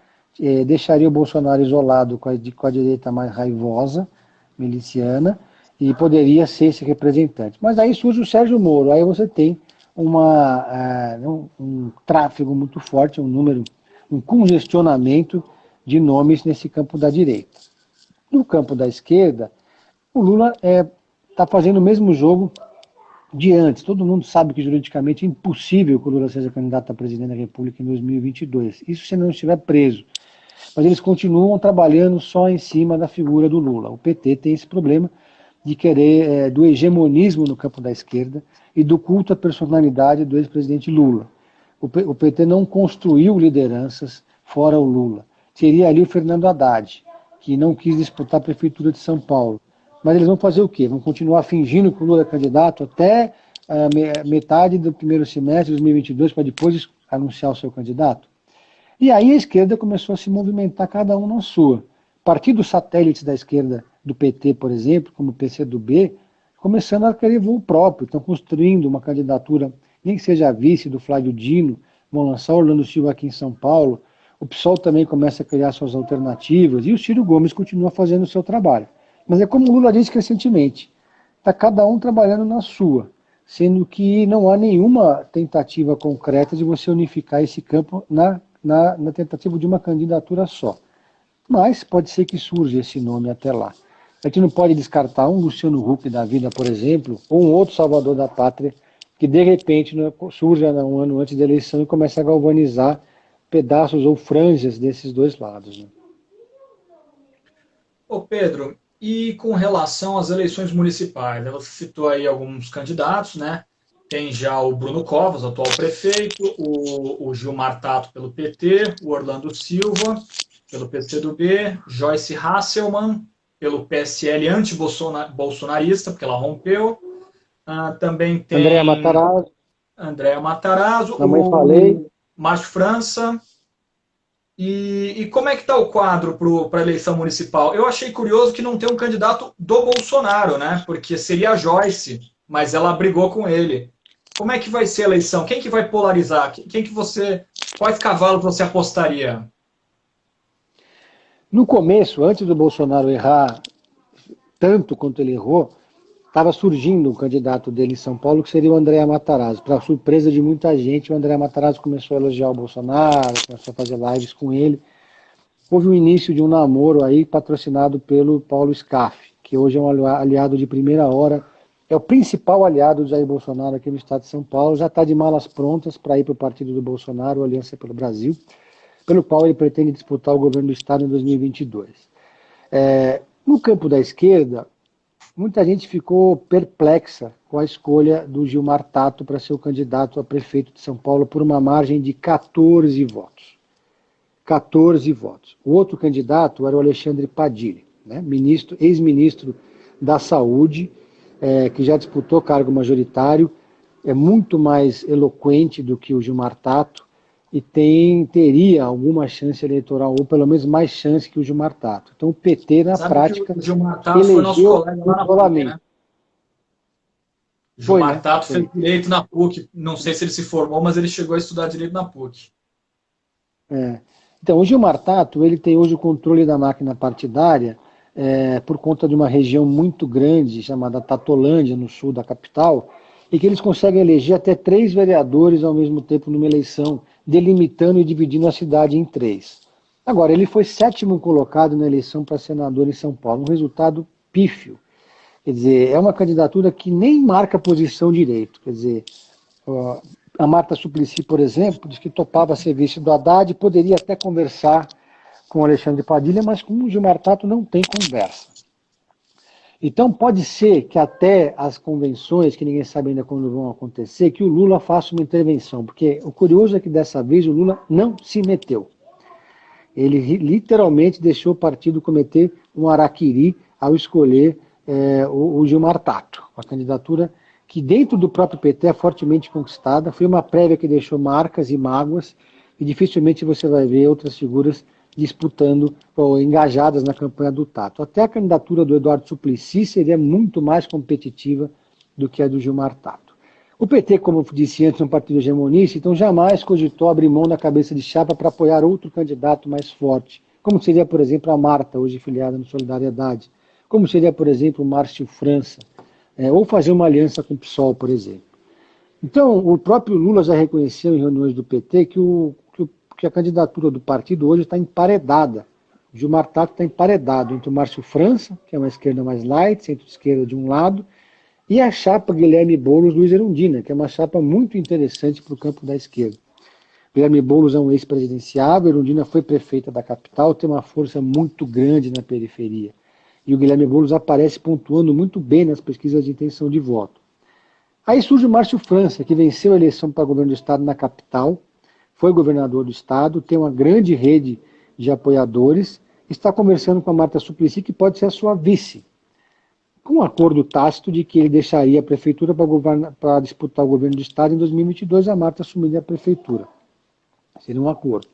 deixaria o Bolsonaro isolado com a direita mais raivosa, miliciana, e poderia ser esse representante. Mas aí surge o Sérgio Moro, aí você tem um tráfego muito forte, um congestionamento de nomes nesse campo da direita. No campo da esquerda, o Lula está fazendo o mesmo jogo de antes. Todo mundo sabe que juridicamente é impossível que o Lula seja candidato a presidente da República em 2022. Isso se não estiver preso. Mas eles continuam trabalhando só em cima da figura do Lula. O PT tem esse problema de querer, do hegemonismo no campo da esquerda e do culto à personalidade do ex-presidente Lula. O PT não construiu lideranças fora o Lula. Seria ali o Fernando Haddad, que não quis disputar a prefeitura de São Paulo. Mas eles vão fazer o quê? Vão continuar fingindo que o Lula é candidato até metade do primeiro semestre de 2022 para depois anunciar o seu candidato? E aí a esquerda começou a se movimentar, cada um na sua. Partidos satélites da esquerda do PT, por exemplo, como o PCdoB, começando a querer voo próprio, estão construindo uma candidatura, nem que seja a vice do Flávio Dino, vão lançar Orlando Silva aqui em São Paulo, o PSOL também começa a criar suas alternativas, e o Ciro Gomes continua fazendo o seu trabalho. Mas é como o Lula disse recentemente, está cada um trabalhando na sua, sendo que não há nenhuma tentativa concreta de você unificar esse campo na tentativa de uma candidatura só. Mas pode ser que surja esse nome até lá. A gente não pode descartar um Luciano Huck da vida, por exemplo, ou um outro salvador da pátria, que de repente surja um ano antes da eleição e comece a galvanizar pedaços ou franjas desses dois lados. Né? Ô Pedro, e com relação às eleições municipais, né? Você citou aí alguns candidatos, né? Tem já o Bruno Covas, atual prefeito, o Gilmar Tato pelo PT, o Orlando Silva pelo PCdoB, Joyce Hasselmann pelo PSL anti-bolsonarista, porque ela rompeu. Também tem Andréa Matarazzo, o Márcio França. E como é que está o quadro para a eleição municipal? Eu achei curioso que não tem um candidato do Bolsonaro, né? Porque seria a Joyce, mas ela brigou com ele. Como é que vai ser a eleição? Quem que vai polarizar? Quais cavalos você apostaria? No começo, antes do Bolsonaro errar tanto quanto ele errou, estava surgindo um candidato dele em São Paulo, que seria o Andréa Matarazzo. Para surpresa de muita gente, o Andréa Matarazzo começou a elogiar o Bolsonaro, começou a fazer lives com ele. Houve o início de um namoro aí patrocinado pelo Paulo Scaff, que hoje é um aliado de primeira hora, é o principal aliado do Jair Bolsonaro aqui no estado de São Paulo, já está de malas prontas para ir para o partido do Bolsonaro, Aliança pelo Brasil, pelo qual ele pretende disputar o governo do estado em 2022. No campo da esquerda, muita gente ficou perplexa com a escolha do Gilmar Tato para ser o candidato a prefeito de São Paulo por uma margem de 14 votos. 14 votos. O outro candidato era o Alexandre Padilha, né, ex-ministro da Saúde, que já disputou cargo majoritário, é muito mais eloquente do que o Gilmar Tato e teria alguma chance eleitoral, ou pelo menos mais chance que o Gilmar Tato. Então o PT, na prática, o Gilmar Tato foi nosso colega lá na PUC, né? Gilmar Tato fez direito na PUC, não sei se ele se formou, mas ele chegou a estudar direito na PUC. Então, o Gilmar Tato, ele tem hoje o controle da máquina partidária por conta de uma região muito grande, chamada Tatolândia, no sul da capital, e que eles conseguem eleger até 3 vereadores ao mesmo tempo numa eleição, delimitando e dividindo a cidade em 3. Agora, ele foi 7º colocado na eleição para senador em São Paulo, um resultado pífio. Quer dizer, é uma candidatura que nem marca posição direito. Quer dizer, a Marta Suplicy, por exemplo, diz que topava ser vice do Haddad, poderia até conversar com o Alexandre Padilha, mas com o Gilmar Tato não tem conversa. Então pode ser que até as convenções, que ninguém sabe ainda quando vão acontecer, que o Lula faça uma intervenção, porque o curioso é que dessa vez o Lula não se meteu. Ele literalmente deixou o partido cometer um araquiri ao escolher o Gilmar Tato, uma candidatura que dentro do próprio PT é fortemente conquistada, foi uma prévia que deixou marcas e mágoas, e dificilmente você vai ver outras figuras disputando ou engajadas na campanha do Tato. Até a candidatura do Eduardo Suplicy seria muito mais competitiva do que a do Gilmar Tato. O PT, como eu disse antes, é um partido hegemonista, então jamais cogitou abrir mão da cabeça de chapa para apoiar outro candidato mais forte, como seria, por exemplo, a Marta, hoje filiada no Solidariedade, como seria, por exemplo, o Márcio França, ou fazer uma aliança com o PSOL, por exemplo. Então, o próprio Lula já reconheceu em reuniões do PT que a candidatura do partido hoje está emparedada. O Gilmar Tato está emparedado entre o Márcio França, que é uma esquerda mais light, centro-esquerda de um lado, e a chapa Guilherme Boulos-Luiz Erundina, que é uma chapa muito interessante para o campo da esquerda. Guilherme Boulos é um ex-presidenciável, Erundina foi prefeita da capital, tem uma força muito grande na periferia. E o Guilherme Boulos aparece pontuando muito bem nas pesquisas de intenção de voto. Aí surge o Márcio França, que venceu a eleição para governo do estado na capital, foi governador do estado, tem uma grande rede de apoiadores, está conversando com a Marta Suplicy, que pode ser a sua vice, com um acordo tácito de que ele deixaria a prefeitura para disputar o governo do estado em 2022, a Marta assumiria a prefeitura. Seria um acordo.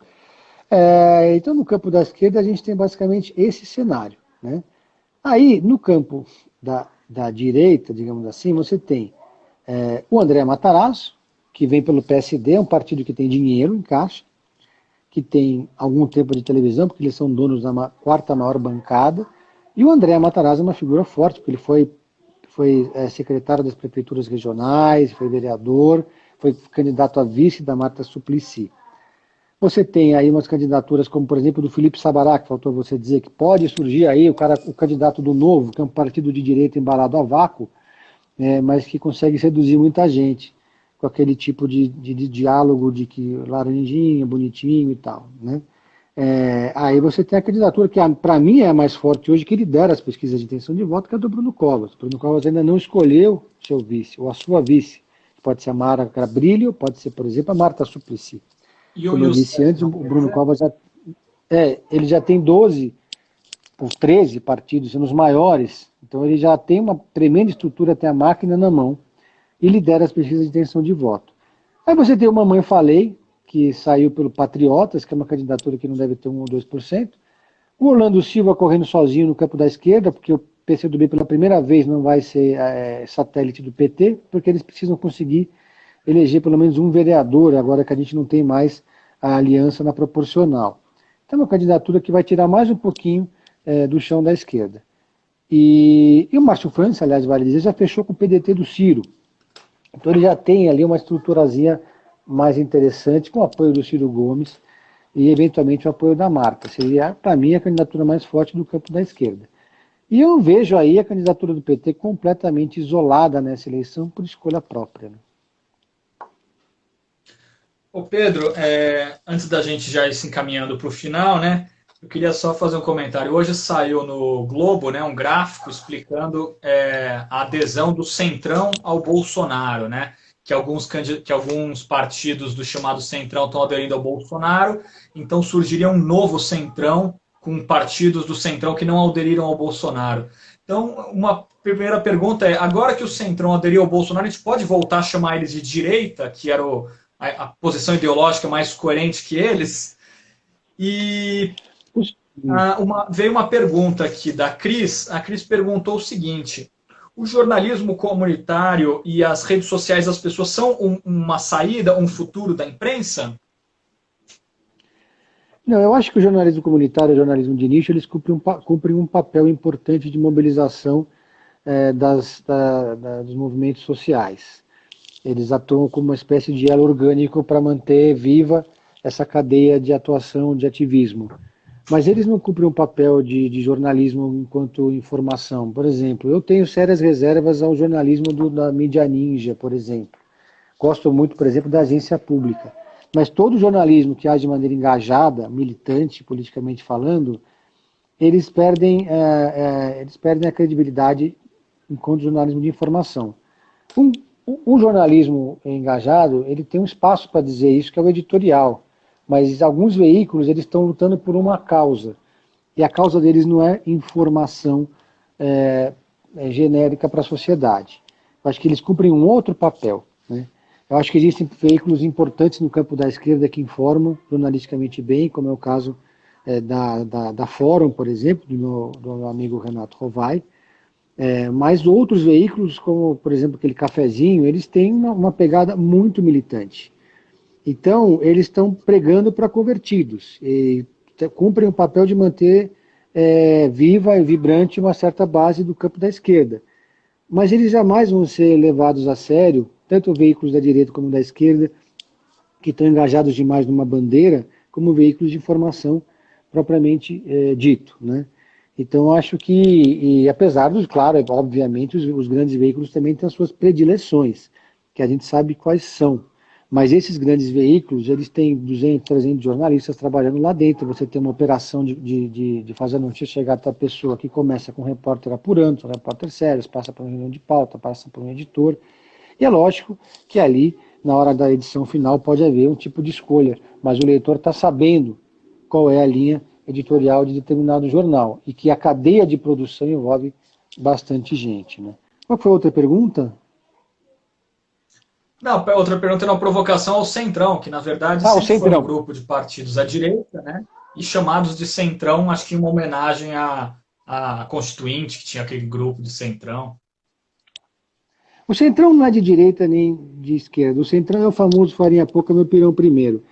Então, no campo da esquerda, a gente tem basicamente esse cenário, né? Aí, no campo da direita, digamos assim, você tem o André Matarazzo, que vem pelo PSD, é um partido que tem dinheiro em caixa, que tem algum tempo de televisão, porque eles são donos da quarta maior bancada, e o André Matarazzo é uma figura forte, porque ele foi secretário das prefeituras regionais, foi vereador, foi candidato a vice da Marta Suplicy. Você tem aí umas candidaturas como, por exemplo, do Felipe Sabará, que faltou você dizer, que pode surgir aí o candidato do Novo, que é um partido de direita embalado a vácuo, mas que consegue seduzir muita gente com aquele tipo de diálogo de que laranjinha, bonitinho e tal, né? Aí você tem a candidatura que, para mim, é a mais forte hoje, que lidera as pesquisas de intenção de voto, que é a do Bruno Covas. O Bruno Covas ainda não escolheu seu vice, ou a sua vice. Pode ser a Mara Gabrilli, ou pode ser, por exemplo, a Marta Suplicy. Como eu disse antes, o Bruno Covas ele já tem 12 ou 13 partidos, sendo os maiores, então ele já tem uma tremenda estrutura, tem a máquina na mão, e lidera as pesquisas de intenção de voto. Aí você tem o Mamãe Falei, que saiu pelo Patriotas, que é uma candidatura que não deve ter 1 ou 2%. O Orlando Silva correndo sozinho no campo da esquerda, porque o PCdoB pela primeira vez não vai ser satélite do PT, porque eles precisam conseguir eleger pelo menos um vereador, agora que a gente não tem mais a aliança na proporcional. Então é uma candidatura que vai tirar mais um pouquinho do chão da esquerda. E o Márcio França, aliás, vale dizer, já fechou com o PDT do Ciro. Então ele já tem ali uma estruturazinha mais interessante, com o apoio do Ciro Gomes e, eventualmente, o apoio da Marta. Seria, para mim, a candidatura mais forte do campo da esquerda. E eu vejo aí a candidatura do PT completamente isolada nessa eleição por escolha própria, né? Ô Pedro, antes da gente já ir se encaminhando para o final, né, eu queria só fazer um comentário. Hoje saiu no Globo, né, um gráfico explicando a adesão do Centrão ao Bolsonaro, né, que alguns partidos do chamado Centrão estão aderindo ao Bolsonaro, então surgiria um novo Centrão com partidos do Centrão que não aderiram ao Bolsonaro. Então, uma primeira pergunta é, agora que o Centrão aderiu ao Bolsonaro, a gente pode voltar a chamar eles de direita, que era a posição ideológica mais coerente que eles? E veio uma pergunta aqui da Cris. A Cris perguntou o seguinte: o jornalismo comunitário e as redes sociais das pessoas são uma saída, um futuro da imprensa? Não, eu acho que o jornalismo comunitário e o jornalismo de nicho, eles cumprem um papel importante de mobilização dos movimentos sociais. Eles atuam como uma espécie de elo orgânico para manter viva essa cadeia de atuação, de ativismo. Mas eles não cumprem um papel de jornalismo enquanto informação. Por exemplo, eu tenho sérias reservas ao jornalismo da mídia ninja, por exemplo. Gosto muito, por exemplo, da agência pública. Mas todo jornalismo que age de maneira engajada, militante, politicamente falando, eles perdem a credibilidade enquanto jornalismo de informação. O jornalismo engajado, ele tem um espaço para dizer isso, que é o editorial. Mas alguns veículos, eles estão lutando por uma causa. E a causa deles não é informação genérica para a sociedade. Eu acho que eles cumprem um outro papel, né? Eu acho que existem veículos importantes no campo da esquerda que informam jornalisticamente bem, como é o caso da Fórum, por exemplo, do meu amigo Renato Rovai. Mas outros veículos, como, por exemplo, aquele Cafezinho, eles têm uma pegada muito militante. Então, eles estão pregando para convertidos e cumprem o papel de manter viva e vibrante uma certa base do campo da esquerda. Mas eles jamais vão ser levados a sério, tanto veículos da direita como da esquerda, que estão engajados demais numa bandeira, como veículos de informação propriamente dito, né? Então, acho que, e apesar dos, claro, obviamente, os grandes veículos também têm as suas predileções, que a gente sabe quais são. Mas esses grandes veículos, eles têm 200, 300 jornalistas trabalhando lá dentro. Você tem uma operação de fazer a notícia chegar até a pessoa que começa com o repórter apurando, são repórter sérios, passa por uma reunião de pauta, passa por um editor. E é lógico que ali, na hora da edição final, pode haver um tipo de escolha, mas o leitor está sabendo qual é a linha editorial de determinado jornal e que a cadeia de produção envolve bastante gente, né? Qual foi a outra pergunta? Não, outra pergunta é uma provocação ao Centrão, que na verdade O sempre foi um Centrão. grupo de partidos à direita, né? E chamados de Centrão, acho que em uma homenagem à Constituinte, que tinha aquele grupo de Centrão. O Centrão não é de direita nem de esquerda. O Centrão é o famoso farinha pouca, meu pirão primeiro.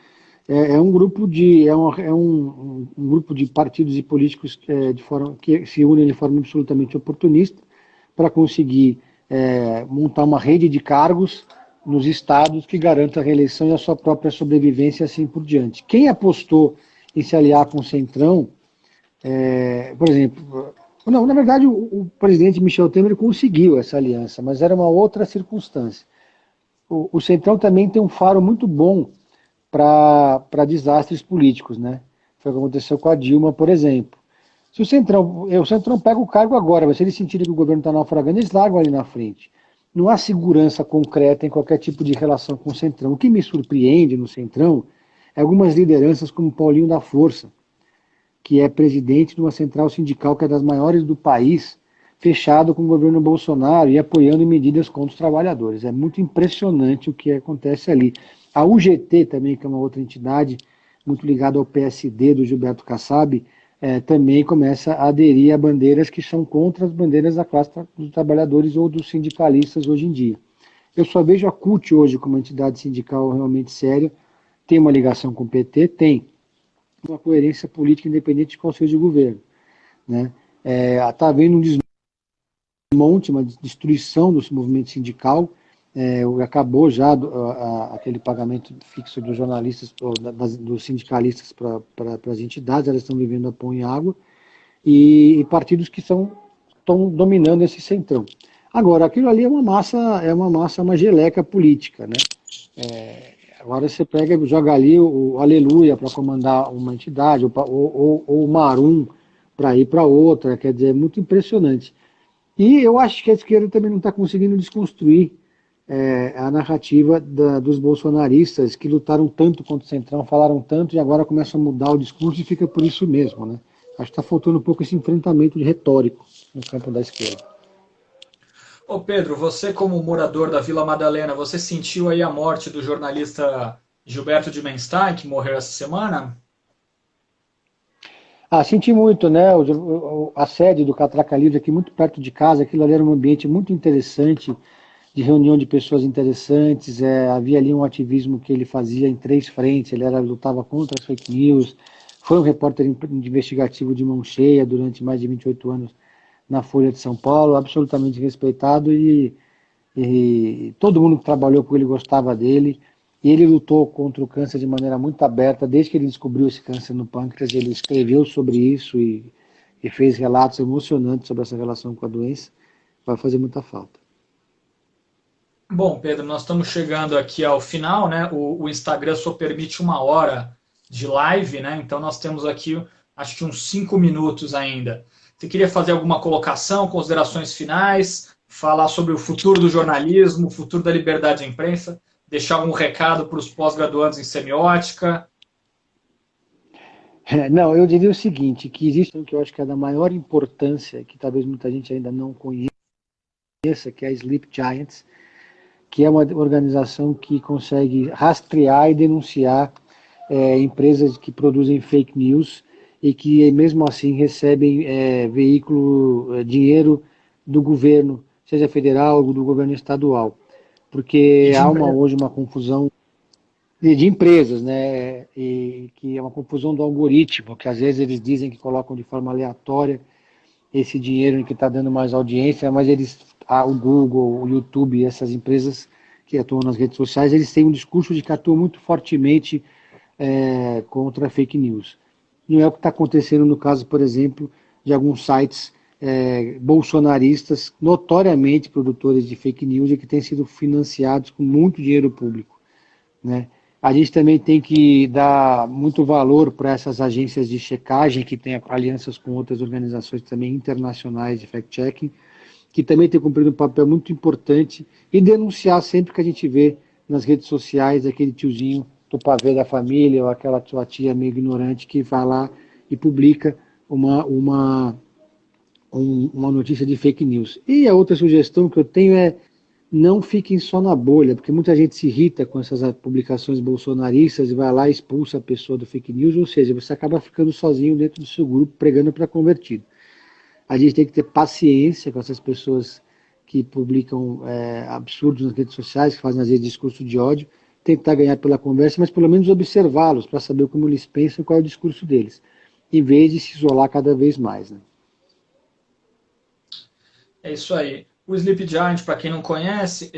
É um grupo de um grupo de partidos e políticos que se unem de forma absolutamente oportunista para conseguir montar uma rede de cargos nos estados que garanta a reeleição e a sua própria sobrevivência e assim por diante. Quem apostou em se aliar com o Centrão, por exemplo, não, na verdade o presidente Michel Temer conseguiu essa aliança, mas era uma outra circunstância. O Centrão também tem um faro muito bom para desastres políticos, né? Foi o que aconteceu com a Dilma, por exemplo. Se o Centrão pega o cargo agora, mas se eles sentirem que o governo está naufragando, eles largam ali na frente. Não há segurança concreta em qualquer tipo de relação com o Centrão. O que me surpreende no Centrão é algumas lideranças como Paulinho da Força, que é presidente de uma central sindical que é das maiores do país, fechado com o governo Bolsonaro e apoiando medidas contra os trabalhadores. É muito impressionante o que acontece ali. A UGT também, que é uma outra entidade muito ligada ao PSD do Gilberto Kassab, também começa a aderir a bandeiras que são contra as bandeiras da classe dos trabalhadores ou dos sindicalistas hoje em dia. Eu só vejo a CUT hoje como uma entidade sindical realmente séria, tem uma ligação com o PT, tem uma coerência política independente de qual seja o governo, né? Está havendo um desmonte, uma destruição do movimento sindical, acabou já aquele pagamento fixo dos jornalistas, dos sindicalistas para as entidades, elas estão vivendo a pão e água, e partidos que estão dominando esse centrão. Agora, aquilo ali é uma geleca política, né? Agora você pega e joga ali o Aleluia para comandar uma entidade, ou o Marum para ir para outra, quer dizer, é muito impressionante. E eu acho que a esquerda também não está conseguindo desconstruir a narrativa dos bolsonaristas que lutaram tanto contra o Centrão, falaram tanto e agora começam a mudar o discurso e fica por isso mesmo, né? Acho que está faltando um pouco esse enfrentamento retórico no campo da esquerda. Ô Pedro, você como morador da Vila Madalena, você sentiu aí a morte do jornalista Gilberto de Menstein, que morreu essa semana? Senti muito, né? A sede do Catraca Livre aqui muito perto de casa, aquilo ali era um ambiente muito interessante, de reunião de pessoas interessantes, havia ali um ativismo que ele fazia em 3 frentes, ele lutava contra as fake news, foi um repórter investigativo de mão cheia durante mais de 28 anos na Folha de São Paulo, absolutamente respeitado e todo mundo que trabalhou com ele gostava dele, e ele lutou contra o câncer de maneira muito aberta, desde que ele descobriu esse câncer no pâncreas, ele escreveu sobre isso e fez relatos emocionantes sobre essa relação com a doença, vai fazer muita falta. Bom, Pedro, nós estamos chegando aqui ao final, né? O Instagram só permite 1 hora de live, né? Então nós temos aqui, acho que uns 5 minutos ainda. Você queria fazer alguma colocação, considerações finais, falar sobre o futuro do jornalismo, o futuro da liberdade de imprensa, deixar algum recado para os pós-graduandos em semiótica? Não, eu diria o seguinte, que existe um que eu acho que é da maior importância, que talvez muita gente ainda não conheça, que é a Sleep Giants, que é uma organização que consegue rastrear e denunciar empresas que produzem fake news e que mesmo assim recebem dinheiro do governo, seja federal ou do governo estadual, porque há hoje uma confusão de empresas, né, e que é uma confusão do algoritmo, que às vezes eles dizem que colocam de forma aleatória esse dinheiro que está dando mais audiência, mas o Google, o YouTube, essas empresas que atuam nas redes sociais, eles têm um discurso de que atuam muito fortemente contra a fake news. Não é o que está acontecendo no caso, por exemplo, de alguns sites bolsonaristas, notoriamente produtores de fake news e que têm sido financiados com muito dinheiro público, né? A gente também tem que dar muito valor para essas agências de checagem que têm alianças com outras organizações também internacionais de fact-checking, que também têm cumprido um papel muito importante e denunciar sempre que a gente vê nas redes sociais aquele tiozinho do pavê da família ou aquela sua tia meio ignorante que vai lá e publica uma notícia de fake news. E a outra sugestão que eu tenho é não fiquem só na bolha, porque muita gente se irrita com essas publicações bolsonaristas e vai lá e expulsa a pessoa do fake news, ou seja, você acaba ficando sozinho dentro do seu grupo pregando para convertido. A gente tem que ter paciência com essas pessoas que publicam absurdos nas redes sociais, que fazem às vezes discurso de ódio, tentar ganhar pela conversa, mas pelo menos observá-los para saber como eles pensam e qual é o discurso deles, em vez de se isolar cada vez mais, né? É isso aí. O Sleep Giant, para quem não conhece,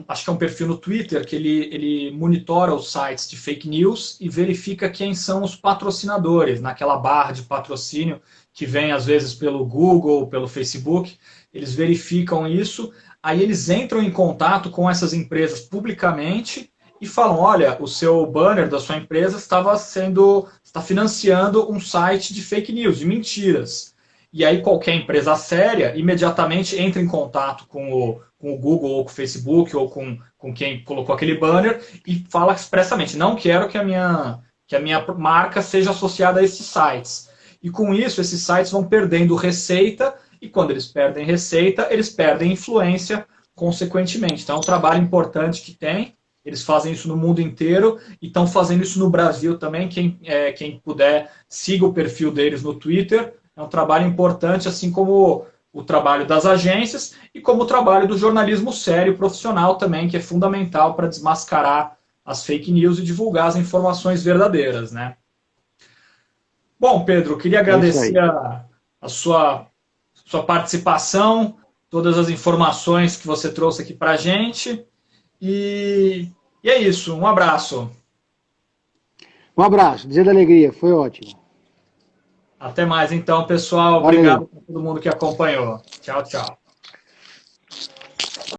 acho que é um perfil no Twitter que ele monitora os sites de fake news e verifica quem são os patrocinadores, naquela barra de patrocínio que vem às vezes pelo Google, pelo Facebook. Eles verificam isso, aí eles entram em contato com essas empresas publicamente e falam: olha, o seu banner da sua empresa está financiando um site de fake news, de mentiras. E aí qualquer empresa séria imediatamente entra em contato com o Google ou com o Facebook ou com quem colocou aquele banner e fala expressamente: não quero que a minha marca seja associada a esses sites. E com isso, esses sites vão perdendo receita, e quando eles perdem receita, eles perdem influência consequentemente. Então é um trabalho importante que tem. Eles fazem isso no mundo inteiro e estão fazendo isso no Brasil também. Quem puder, siga o perfil deles no Twitter. É um trabalho importante, assim como o trabalho das agências e como o trabalho do jornalismo sério profissional também, que é fundamental para desmascarar as fake news e divulgar as informações verdadeiras, né? Bom, Pedro, queria agradecer a sua participação, todas as informações que você trouxe aqui para a gente. E é isso, um abraço. Um abraço, dizer da alegria, foi ótimo. Até mais então, pessoal. Valeu. Obrigado a todo mundo que acompanhou. Tchau, tchau.